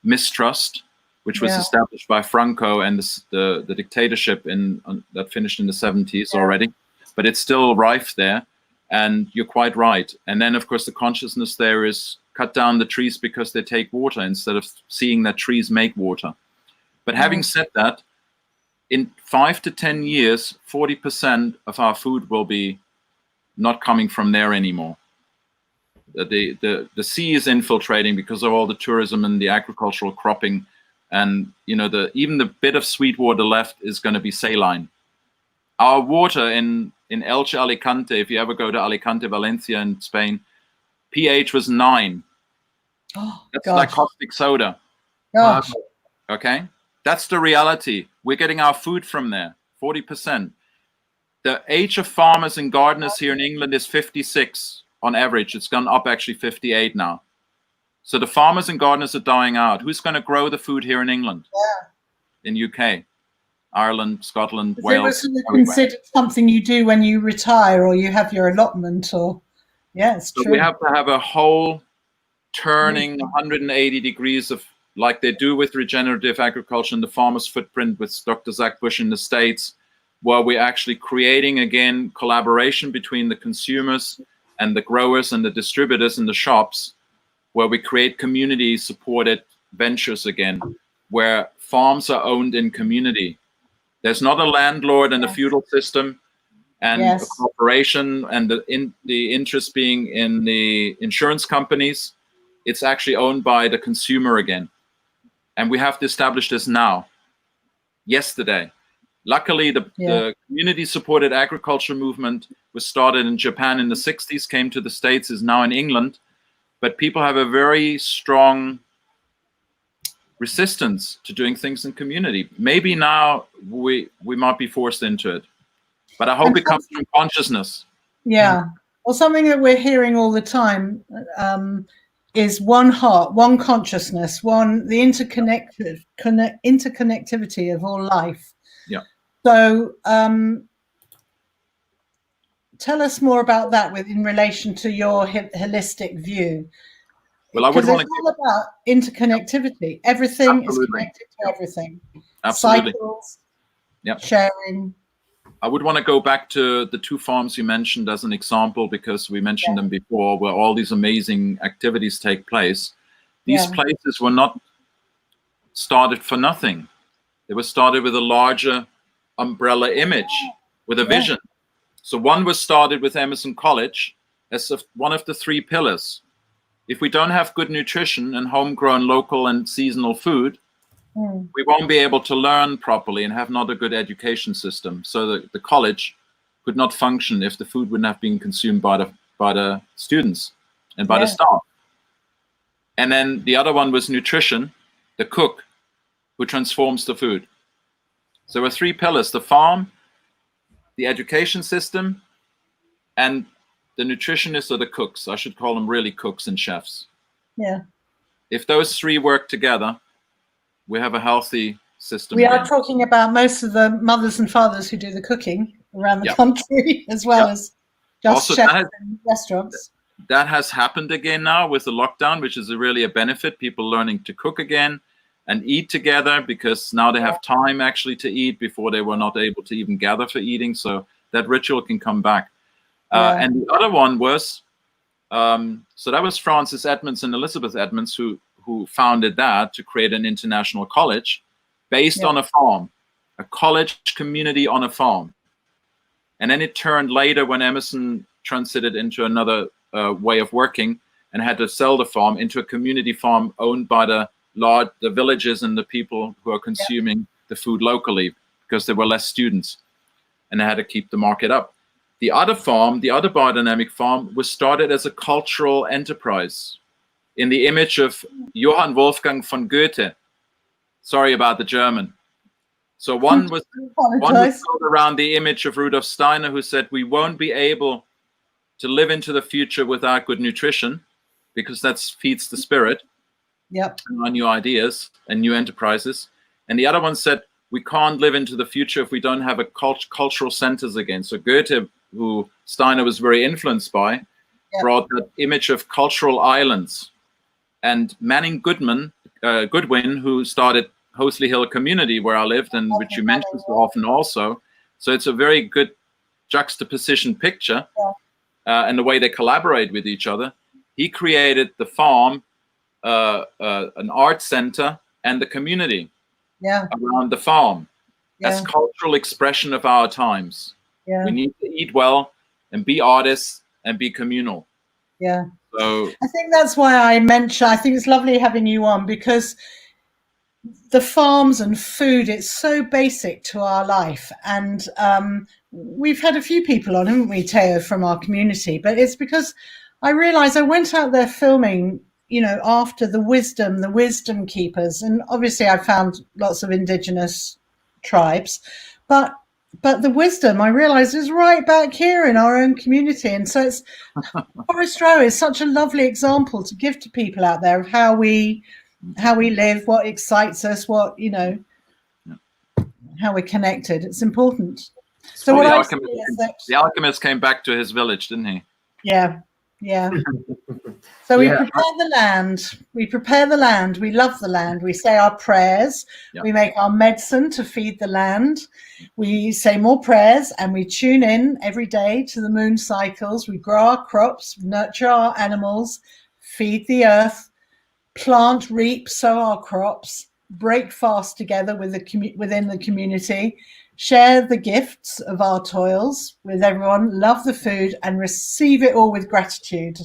B: mistrust, which was established by Franco and the dictatorship that finished in the 70s already. But it's still rife there, and you're quite right. And then, of course, the consciousness there is cut down the trees because they take water instead of seeing that trees make water. But having said that, in 5 to 10 years, 40% of our food will be not coming from there anymore. The sea is infiltrating because of all the tourism and the agricultural cropping, and even the bit of sweet water left is going to be saline. Our water in Elche, Alicante, if you ever go to Alicante, Valencia in Spain, pH was 9.
C: Oh,
B: That's
C: gosh.
B: like caustic soda.
C: Gosh.
B: Okay, that's the reality. We're getting our food from there. 40%. The age of farmers and gardeners here in England is 56 on average. It's gone up actually 58 now. So the farmers and gardeners are dying out. Who's going to grow the food here in England?
C: Yeah.
B: In UK, Ireland, Scotland, Wales.
C: It was considered something you do when you retire or you have your allotment, or it's
B: so
C: true.
B: We have to have a whole turning 180 degrees of, like they do with regenerative agriculture and the farmer's footprint with Dr. Zach Bush in the States, where we're actually creating again collaboration between the consumers and the growers and the distributors in the shops, where we create community supported ventures again, where farms are owned in community. There's not a landlord and a feudal system and a corporation and the interest being in the insurance companies. It's actually owned by the consumer again. And we have to establish this now, yesterday. Luckily, the community-supported agriculture movement was started in Japan in the 60s, came to the States, is now in England. But people have a very strong resistance to doing things in community. Maybe now we might be forced into it. But I hope it comes from consciousness.
C: Yeah. Well, something that we're hearing all the time is one heart, one consciousness, the interconnectivity of all life.
B: Yeah.
C: So tell us more about that in relation to your holistic view.
B: Well, I would want
C: to. It's all about interconnectivity. Everything is connected to everything.
B: Absolutely.
C: Cycles,
B: yep.
C: Sharing.
B: I would want to go back to the 2 farms you mentioned as an example, because we mentioned them before, where all these amazing activities take place. These places were not started for nothing. They were started with a larger umbrella image, with a vision. So one was started with Emerson College as one of the 3 pillars. If we don't have good nutrition and homegrown, local and seasonal food, we won't be able to learn properly and have not a good education system. So the college could not function if the food wouldn't have been consumed by the students and by the staff. And then the other one was nutrition, the cook who transforms the food. So there were 3 pillars: the farm, the education system, and the nutritionists or the cooks. I should call them really cooks and chefs.
C: Yeah.
B: If those 3 work together, we have a healthy system.
C: We are talking about most of the mothers and fathers who do the cooking around the country, as well as just also, chefs in restaurants.
B: That has happened again now with the lockdown, which is really a benefit. People learning to cook again and eat together, because now they have time actually to eat. Before they were not able to even gather for eating. So that ritual can come back. And the other one was, so that was Francis Edmonds and Elizabeth Edmonds who founded that to create an international college based on a farm, a college community on a farm. And then it turned later, when Emerson transited into another way of working and had to sell the farm, into a community farm owned by the villages and the people who are consuming the food locally, because there were less students and they had to keep the market up. The other farm, the other biodynamic farm, was started as a cultural enterprise in the image of Johann Wolfgang von Goethe. Sorry about the German. So one was built around the image of Rudolf Steiner, who said we won't be able to live into the future without good nutrition, because that feeds the spirit.
C: Yep.
B: And new ideas and new enterprises. And the other one said we can't live into the future if we don't have a cultural centers again. So Goethe, who Steiner was very influenced by, brought that image of cultural islands. And Manning Goodwin, who started Hoathly Hill Community, where I lived, and which you mentioned so often also. So it's a very good juxtaposition picture, and the way they collaborate with each other. He created the farm, an art center, and the community around the farm as cultural expression of our times. We need to eat well and be artists and be communal.
C: Yeah.
B: So
C: I think that's why I think it's lovely having you on, because the farms and food, it's so basic to our life. And we've had a few people on, haven't we, Theo, from our community, but it's because I realized I went out there filming, after the wisdom keepers. And obviously I found lots of indigenous tribes, but the wisdom, I realized, is right back here in our own community. And so Forest Row is such a lovely example to give to people out there of how we live, what excites us, what, how we're connected. It's important. So
B: well,
C: what
B: the alchemist came back to his village, didn't he?
C: Yeah. So we prepare the land. We prepare the land. We love the land. We say our prayers. We make our medicine to feed the land. We say more prayers, and we tune in every day to the moon cycles. We grow our crops, nurture our animals, feed the earth, plant, reap, sow our crops, break fast together within the community, share the gifts of our toils with everyone, love the food, and receive it all with gratitude.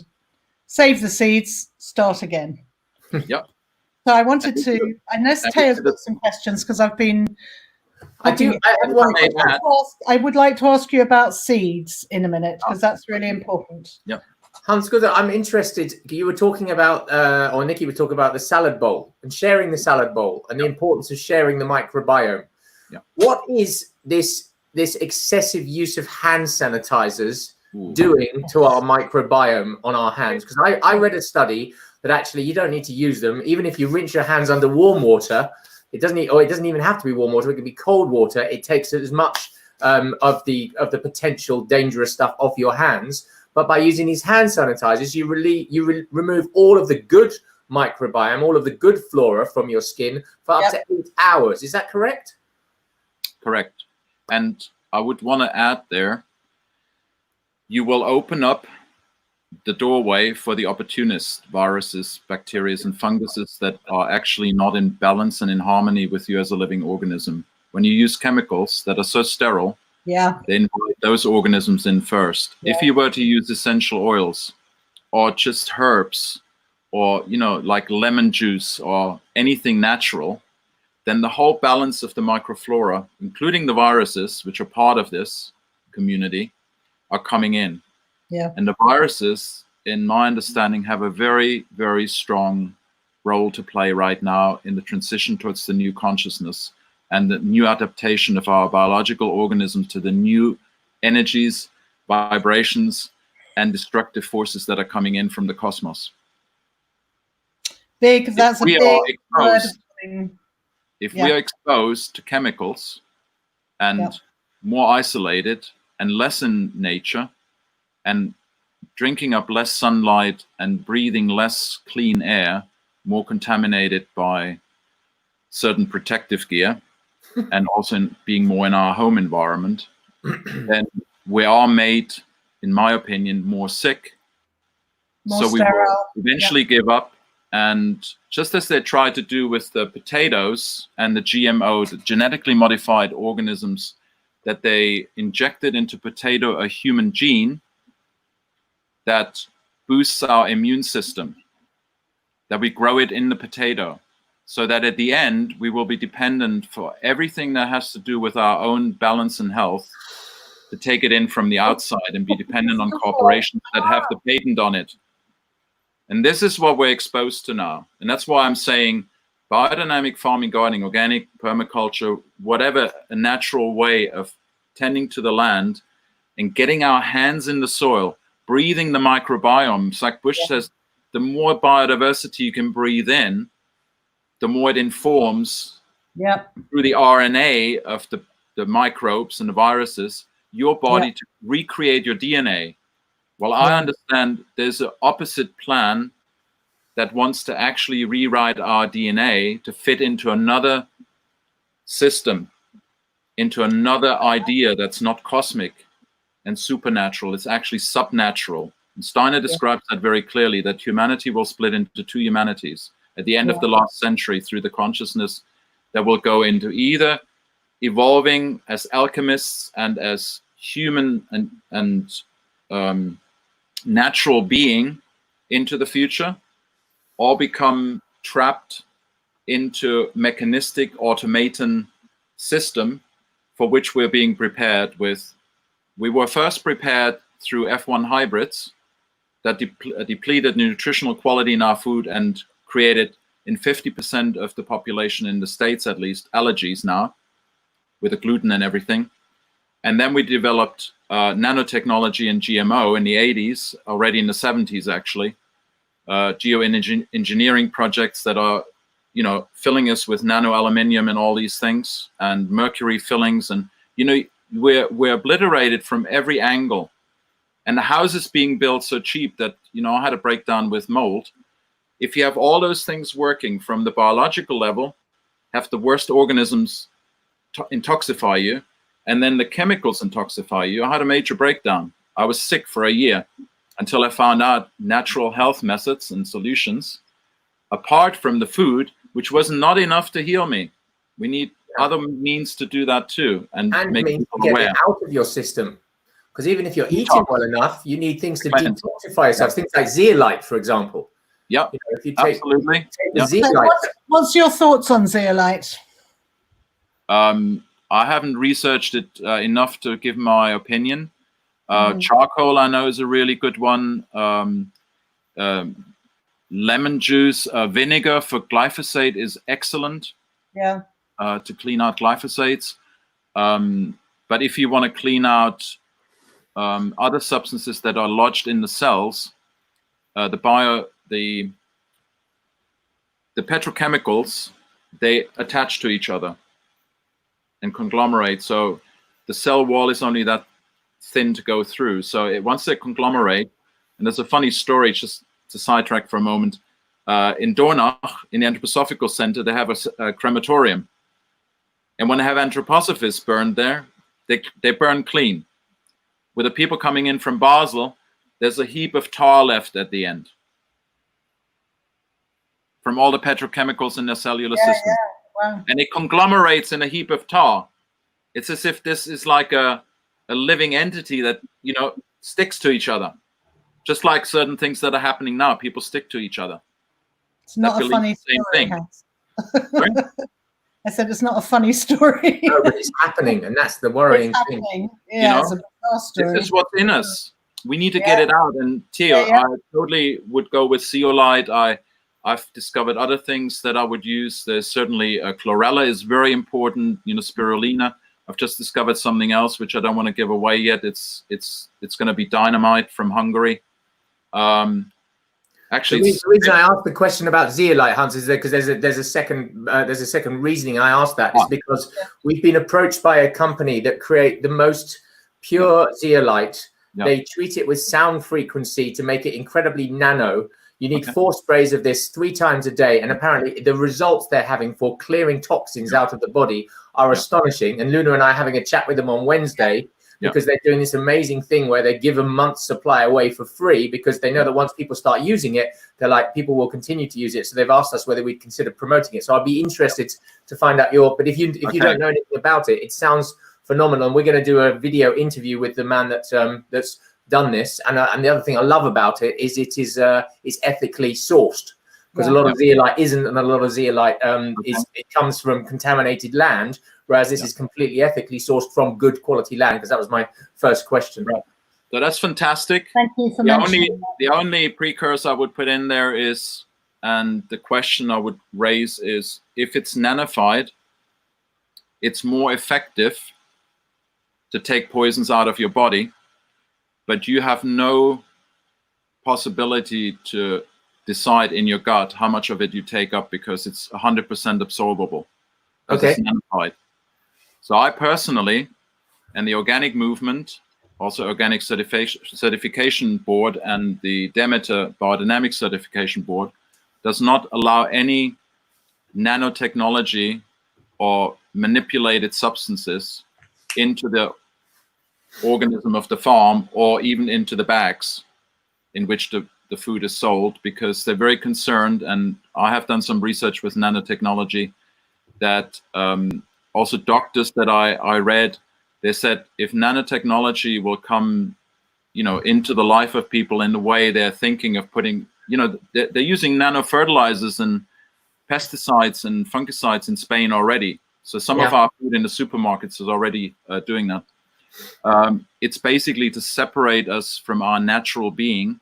C: Save the seeds, start again.
B: Yep.
C: So I wanted to, I know Tayo's got some questions because I've been...
A: I would like to ask you about seeds in a minute, because that's really important.
B: Yep.
A: Hans-Günther, I'm interested. You were talking about, or Nikki was talking about the salad bowl and sharing the salad bowl and the importance of sharing the microbiome.
B: Yeah.
A: What is this excessive use of hand sanitizers doing to our microbiome on our hands? Because I read a study that actually you don't need to use them. Even if you rinse your hands under warm water, it doesn't even have to be warm water. It can be cold water. It takes as much of the potential dangerous stuff off your hands. But by using these hand sanitizers, you remove all of the good microbiome, all of the good flora from your skin for up to 8 hours. Is that correct?
B: Correct. And I would want to add there, you will open up the doorway for the opportunist viruses, bacteria, and funguses that are actually not in balance and in harmony with you as a living organism. When you use chemicals that are so sterile, they invite those organisms in first. If you were to use essential oils or just herbs or, like lemon juice or anything natural, then the whole balance of the microflora, including the viruses, which are part of this community, are coming in.
C: Yeah.
B: And the viruses, in my understanding, have a very, very strong role to play right now in the transition towards the new consciousness and the new adaptation of our biological organisms to the new energies, vibrations, and destructive forces that are coming in from the cosmos.
C: That's a big word.
B: If we are exposed to chemicals and more isolated and less in nature and drinking up less sunlight and breathing less clean air, more contaminated by certain protective gear, and also being more in our home environment, then we are made, in my opinion, more sick.
C: More
B: so
C: sterile.
B: We will eventually give up. And just as they tried to do with the potatoes and the GMO, the genetically modified organisms, that they injected into potato a human gene that boosts our immune system, that we grow it in the potato, so that at the end, we will be dependent for everything that has to do with our own balance and health to take it in from the outside and be dependent on corporations that have the patent on it. And this is what we're exposed to now. And that's why I'm saying biodynamic farming, gardening, organic, permaculture, whatever, a natural way of tending to the land and getting our hands in the soil, breathing the microbiome. Like Bush says, the more biodiversity you can breathe in, the more it informs through the RNA of the microbes and the viruses, your body to recreate your DNA. Well, I understand there's an opposite plan that wants to actually rewrite our DNA to fit into another system, into another idea that's not cosmic and supernatural. It's actually subnatural. And Steiner describes that very clearly, that humanity will split into two humanities at the end of the last century through the consciousness that will go into either evolving as alchemists and as human and natural being into the future, or become trapped into mechanistic automaton system for which we're being prepared with. We were first prepared through F1 hybrids, that depleted nutritional quality in our food and created in 50% of the population in the States, at least, allergies now with the gluten and everything. And then we developed nanotechnology and GMO in the 80s, already in the 70s, actually. Geoengineering projects that are, filling us with nano aluminium and all these things, and mercury fillings. And, we're obliterated from every angle. And the houses being built so cheap that, I had a breakdown with mold. If you have all those things working from the biological level, have the worst organisms intoxify you, and then the chemicals intoxify you, I had a major breakdown. I was sick for a year until I found out natural health methods and solutions apart from the food, which was not enough to heal me. We need other means to do that too, and make people
A: get
B: aware.
A: It out of your system. Because even if you're eating well enough, you need things to detoxify yourself. Things like zeolite, for example.
B: Yeah,
A: if you take,
B: absolutely.
A: The zeolite.
C: What's your thoughts on zeolite?
B: I haven't researched it enough to give my opinion. Charcoal, I know, is a really good one. Lemon juice, vinegar for glyphosate is excellent.
C: Yeah.
B: To clean out glyphosates. But if you want to clean out other substances that are lodged in the cells, the petrochemicals, they attach to each other and conglomerate. So the cell wall is only that thin to go through. So once they conglomerate, and there's a funny story, just to sidetrack for a moment, in Dornach, in the Anthroposophical Center, they have a crematorium. And when they have anthroposophists burned there, they burn clean. With the people coming in from Basel, there's a heap of tar left at the end from all the petrochemicals in their cellular system.
C: Yeah. Wow.
B: And it conglomerates in a heap of tar. It's as if this is like a living entity that, sticks to each other. Just like certain things that are happening now, people stick to each other.
C: It's not a funny story.
B: Right?
C: I said it's not a funny story.
A: No, but it's happening, and that's the worrying thing.
C: Yeah, it's a bizarre story.
B: This is what's in us. We need to get it out. And Theo, I totally would go with zeolite. I've discovered other things that I would use. There's certainly chlorella is very important. Spirulina. I've just discovered something else which I don't want to give away yet. It's going to be dynamite from Hungary. Actually,
A: the reason I asked the question about zeolite, Hans, is because there's a second reasoning I asked that is because we've been approached by a company that create the most pure zeolite. They treat it with sound frequency to make it incredibly nano. You need 4 sprays of this 3 times a day, and apparently the results they're having for clearing toxins out of the body are astonishing. And Luna and I are having a chat with them on Wednesday. Because they're doing this amazing thing where they give a month's supply away for free because they know that once people start using it, they're like, people will continue to use it. So they've asked us whether we'd consider promoting it. So I'd be interested to find out but if you don't know anything about it, it sounds phenomenal. And we're going to do a video interview with the man that's done this. And the other thing I love about it is it's ethically sourced. Because a lot of zeolite isn't, and a lot of zeolite it comes from contaminated land, whereas this is completely ethically sourced from good quality land. Because that was my first question.
B: Right. So that's fantastic.
C: Thank you for mentioning that.
B: The only precursor I would put in there is, and the question I would raise is, if it's nanified, it's more effective to take poisons out of your body, but you have no possibility to decide in your gut how much of it you take up because it's 100% absorbable.
A: Okay.
B: It's nanified. So I personally, and the organic movement, also organic certification board and the Demeter biodynamic certification board, does not allow any nanotechnology or manipulated substances into the organism of the farm or even into the bags in which the food is sold, because they're very concerned. And I have done some research with nanotechnology that also doctors that I read, they said if nanotechnology will come, into the life of people in the way they're thinking of putting, they're using nano fertilizers and pesticides and fungicides in Spain already. So some of our food in the supermarkets is already doing that. It's basically to separate us from our natural being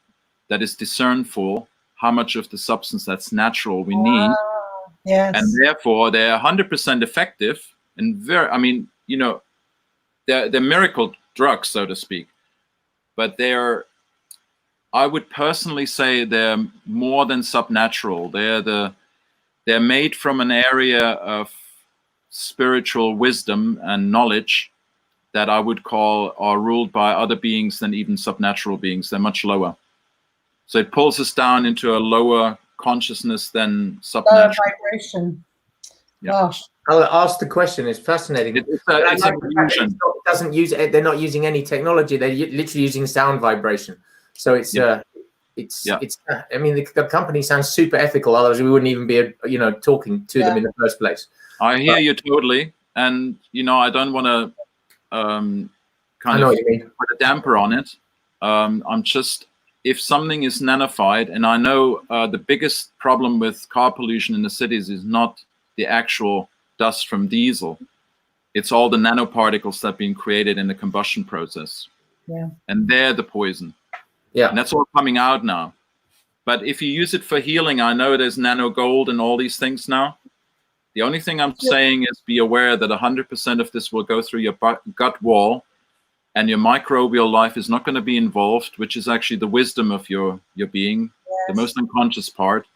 B: that is discernful how much of the substance that's natural we need.
C: Yes.
B: And therefore they're 100% effective and very, I mean, you know, they're miracle drugs, so to speak, but I would personally say they're more than subnatural. They're made from an area of spiritual wisdom and knowledge that I would call are ruled by other beings than even subnatural beings. They're much lower. So it pulls us down into a lower consciousness than subnatural.
C: Lower vibration.
B: Yeah.
C: Gosh.
A: I'll ask the question. It's fascinating.
B: It's an illusion.
A: Doesn't use it. They're not using any technology. They're literally using sound vibration. So it's I mean, the company sounds super ethical. Otherwise, we wouldn't even be talking to them in the first place.
B: I hear you totally, and I don't want to kind of put a damper on it. I'm just, if something is nanified, and I know the biggest problem with car pollution in the cities is not the actual dust from diesel. It's all the nanoparticles that are being created in the combustion process.
C: Yeah.
B: And they're the poison.
A: Yeah.
B: And that's all coming out now. But if you use it for healing, I know there's nano gold and all these things now. The only thing I'm saying is be aware that 100% of this will go through your gut wall, and your microbial life is not going to be involved, which is actually the wisdom of your being, the most unconscious part.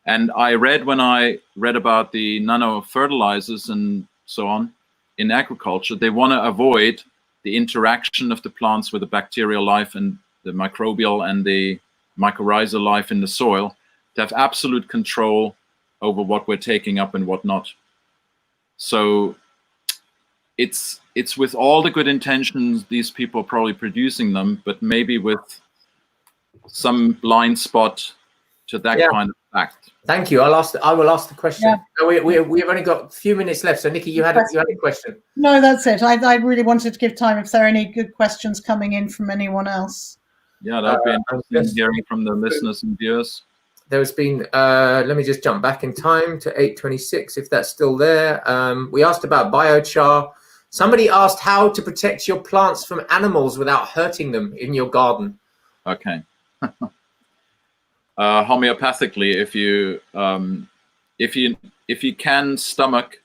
B: And I read, when I read about the nano fertilizers and so on in agriculture, they want to avoid the interaction of the plants with the bacterial life and the microbial and the mycorrhizal life in the soil, to have absolute control over what we're taking up and what not. So it's with all the good intentions, these people are probably producing them, but maybe with some blind spot to that kind of fact.
A: Thank you. I will ask the question. Yeah. We've only got a few minutes left. So Nikki, you had a question.
C: No, that's it. I really wanted to give time if there are any good questions coming in from anyone else.
B: Yeah, that would be interesting hearing from the listeners and viewers.
A: There's been, let me just jump back in time to 8:26, if that's still there. We asked about biochar. Somebody asked how to protect your plants from animals without hurting them in your garden.
B: Okay. Homeopathically, if you can stomach,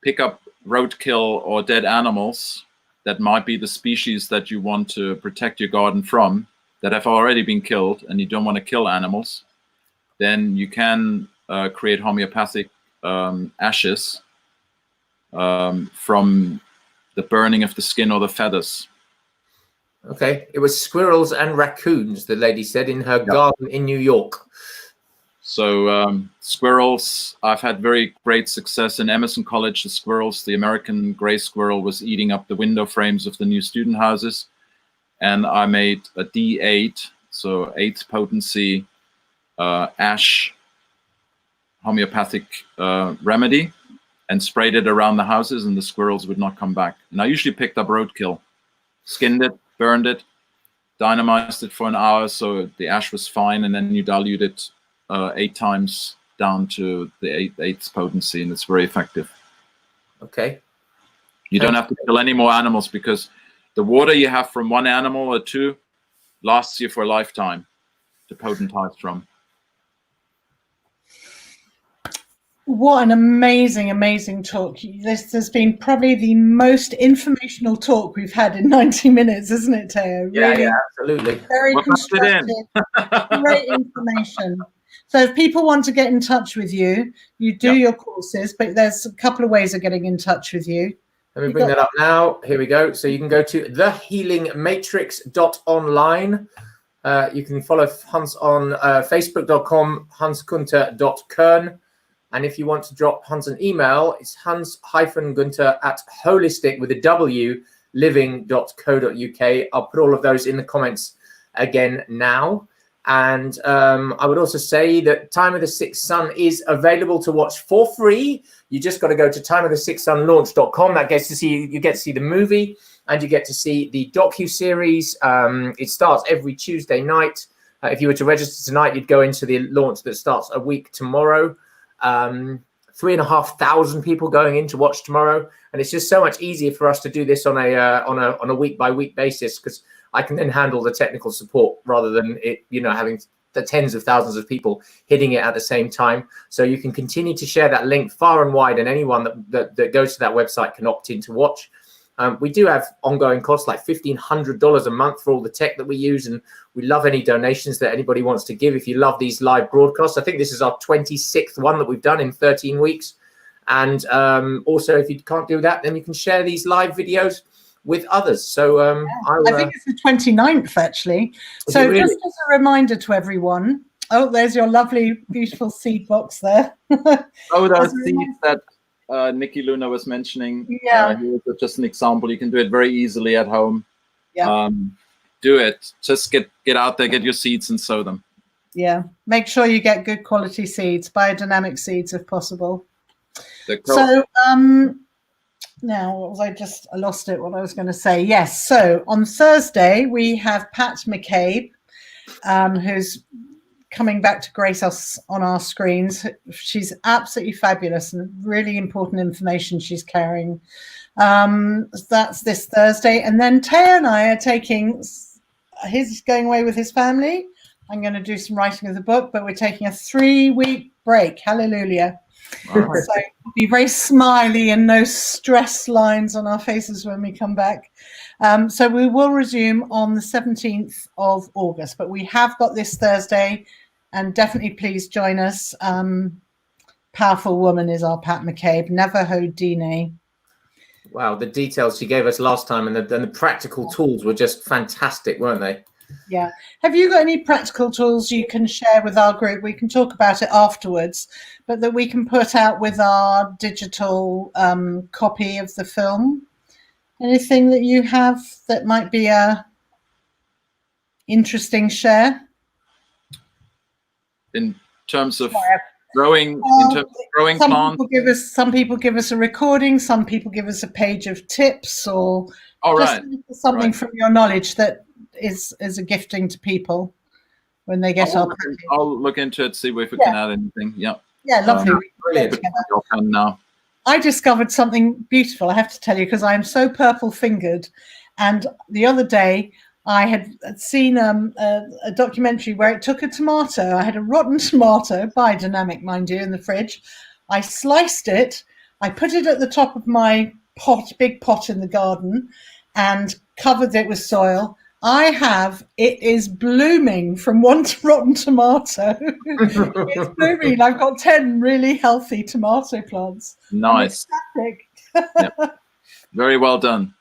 B: pick up roadkill or dead animals that might be the species that you want to protect your garden from, that have already been killed, and you don't want to kill animals, then you can create homeopathic ashes from the burning of the skin or the feathers.
A: Okay, it was squirrels and raccoons, the lady said, in her garden in New York.
B: So squirrels, I've had very great success in Emerson College. The squirrels, the American gray squirrel, was eating up the window frames of the new student houses. And I made a D8, so 8th potency ash homeopathic remedy, and sprayed it around the houses, and the squirrels would not come back. And I usually picked up roadkill, skinned it, burned it, dynamized it for an hour so the ash was fine, and then you dilute it 8 times down to the 8th potency, and it's very effective.
A: Okay.
B: You don't have to kill any more animals, because the water you have from one animal or two lasts you for a lifetime to potentize from.
C: What an amazing, amazing talk. This has been probably the most informational talk we've had in 90 minutes, isn't it, Theo? Really,
A: yeah, absolutely.
C: Very constructive, great information. So if people want to get in touch with you, you do your courses, but there's a couple of ways of getting in touch with you.
A: Let me bring that up now. Here we go. So you can go to thehealingmatrix.online. You can follow Hans on facebook.com, Hans-Günther.Kern. And if you want to drop Hans an email, it's Hans-Günther@holistic with a W living.co.uk. I'll put all of those in the comments again now. And I would also say that Time of the Sixth Sun is available to watch for free. You just got to go to timeofthesixthsunlaunch.com. That gets to see, you get to see the movie, and you get to see the docu-series. It starts every Tuesday night. If you were to register tonight, you'd go into the launch that starts a week tomorrow. 3,500 people going in to watch tomorrow, and it's just so much easier for us to do this on a week by week basis, because I can then handle the technical support rather than it, having the tens of thousands of people hitting it at the same time. So you can continue to share that link far and wide, and anyone that goes to that website can opt in to watch. We do have ongoing costs like $1,500 a month for all the tech that we use, and we love any donations that anybody wants to give. If you love these live broadcasts, I think this is our 26th one that we've done in 13 weeks. And also, if you can't do that, then you can share these live videos with others. So
C: I think it's the 29th, actually. So really? Just as a reminder to everyone, there's your lovely, beautiful seed box there.
B: Those seeds that Nikki Luna was mentioning.
C: Yeah.
B: Here's just an example. You can do it very easily at home.
C: Yeah.
B: Do it. Just get out there, get your seeds and sow them.
C: Yeah. Make sure you get good quality seeds, biodynamic seeds if possible. So, now, I lost it, what I was going to say. Yes, so on Thursday, we have Pat McCabe, who's coming back to grace us on our screens. She's absolutely fabulous and really important information she's carrying. That's this Thursday. And then Teo and I are he's going away with his family. I'm going to do some writing of the book, but we're taking a 3-week break. Hallelujah. Wow. So be very smiley and no stress lines on our faces when we come back. So we will resume on the 17th of August, but we have got this Thursday, and definitely please join us. Powerful woman is our Pat McCabe, Navajo Dine.
A: Wow, the details she gave us last time and the practical tools were just fantastic, weren't they?
C: Yeah. Have you got any practical tools you can share with our group? We can talk about it afterwards, but that we can put out with our digital copy of the film? Anything that you have that might be a interesting share?
B: In terms of growing plants?
C: Some people give us a recording, some people give us a page of tips, or something from your knowledge that is a gifting to people when they get our package.
B: I'll look into it, see if we can add anything. Yeah.
C: Yeah, lovely.
B: Brilliant. Now.
C: I discovered something beautiful, I have to tell you, because I'm so purple-fingered. And the other day, I had seen a documentary where it took a tomato. I had a rotten tomato, biodynamic, mind you, in the fridge. I sliced it. I put it at the top of my big pot in the garden, and covered it with soil. It is blooming from one rotten tomato. It's blooming. I've got 10 really healthy tomato plants.
B: Nice. Yep. Very well done.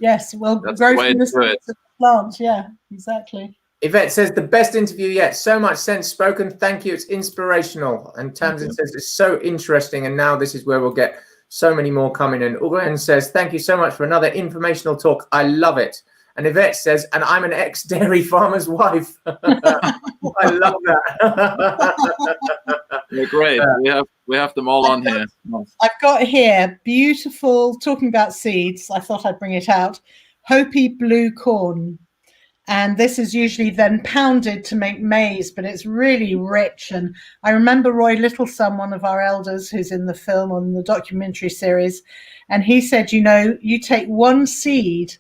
C: Yes, well, grow from the plant. Yeah, exactly.
A: Yvette says, the best interview yet. So much sense spoken. Thank you. It's inspirational. And Tamsin says, it's so interesting. And now this is where we'll get so many more coming in. Ugoen says, thank you so much for another informational talk. I love it. And Yvette says, and I'm an ex-dairy farmer's wife. I love that.
B: They're great. We have them all on here.
C: I've got here beautiful, talking about seeds, I thought I'd bring it out, Hopi blue corn. And this is usually then pounded to make maize, but it's really rich. And I remember Roy Littleson, one of our elders who's in the film on the documentary series, and he said, you take one seed,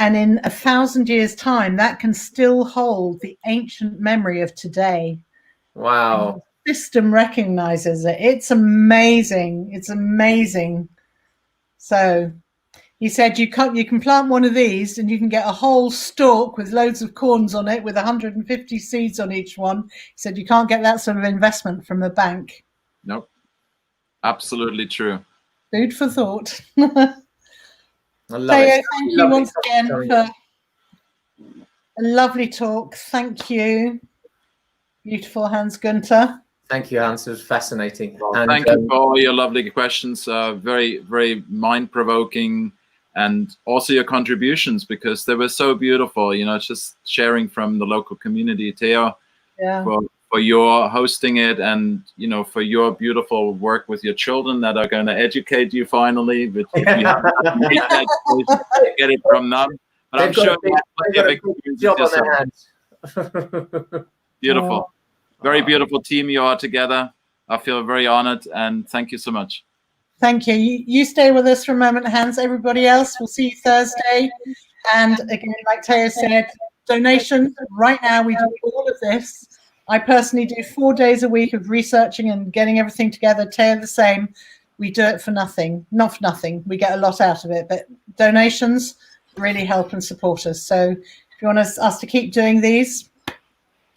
C: and in 1,000 years' time, that can still hold the ancient memory of today.
A: Wow.
C: And the system recognizes it. It's amazing. It's amazing. So he said you can plant one of these and you can get a whole stalk with loads of corns on it with 150 seeds on each one. He said you can't get that sort of investment from a bank.
B: Nope. Absolutely true.
C: Food for thought.
A: I love it.
C: Thank you once again for a lovely talk. Thank you. Beautiful Hans-Günther.
A: Thank you, Hans. It was fascinating.
B: Well, and thank you for all your lovely questions. Very, very mind-provoking, and also your contributions, because they were so beautiful. Just sharing from the local community. Theo, for your hosting it, and for your beautiful work with your children that are going to educate you finally. But you have to get it from them. But I'm sure
A: they've got a big job on their hands.
B: Beautiful. Very beautiful team you are together. I feel very honored, and thank you so much.
C: Thank you. You stay with us for a moment, Hans. Everybody else, we'll see you Thursday. And again, like Teo said, donations. Right now, we do all of this. I personally do 4 days a week of researching and getting everything together. Teo the same. We do it for nothing. Not for nothing. We get a lot out of it. But donations really help and support us. So if you want us to keep doing these,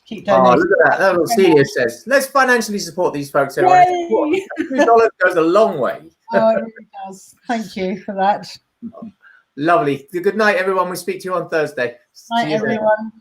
C: keep donating.
A: Oh, look at that. That's what Celia says. Let's financially support these folks here. $2 goes a long way.
C: Oh, it really does. Thank you for that.
A: Lovely. Good night, everyone. We'll speak to you on Thursday.
C: Night, everyone.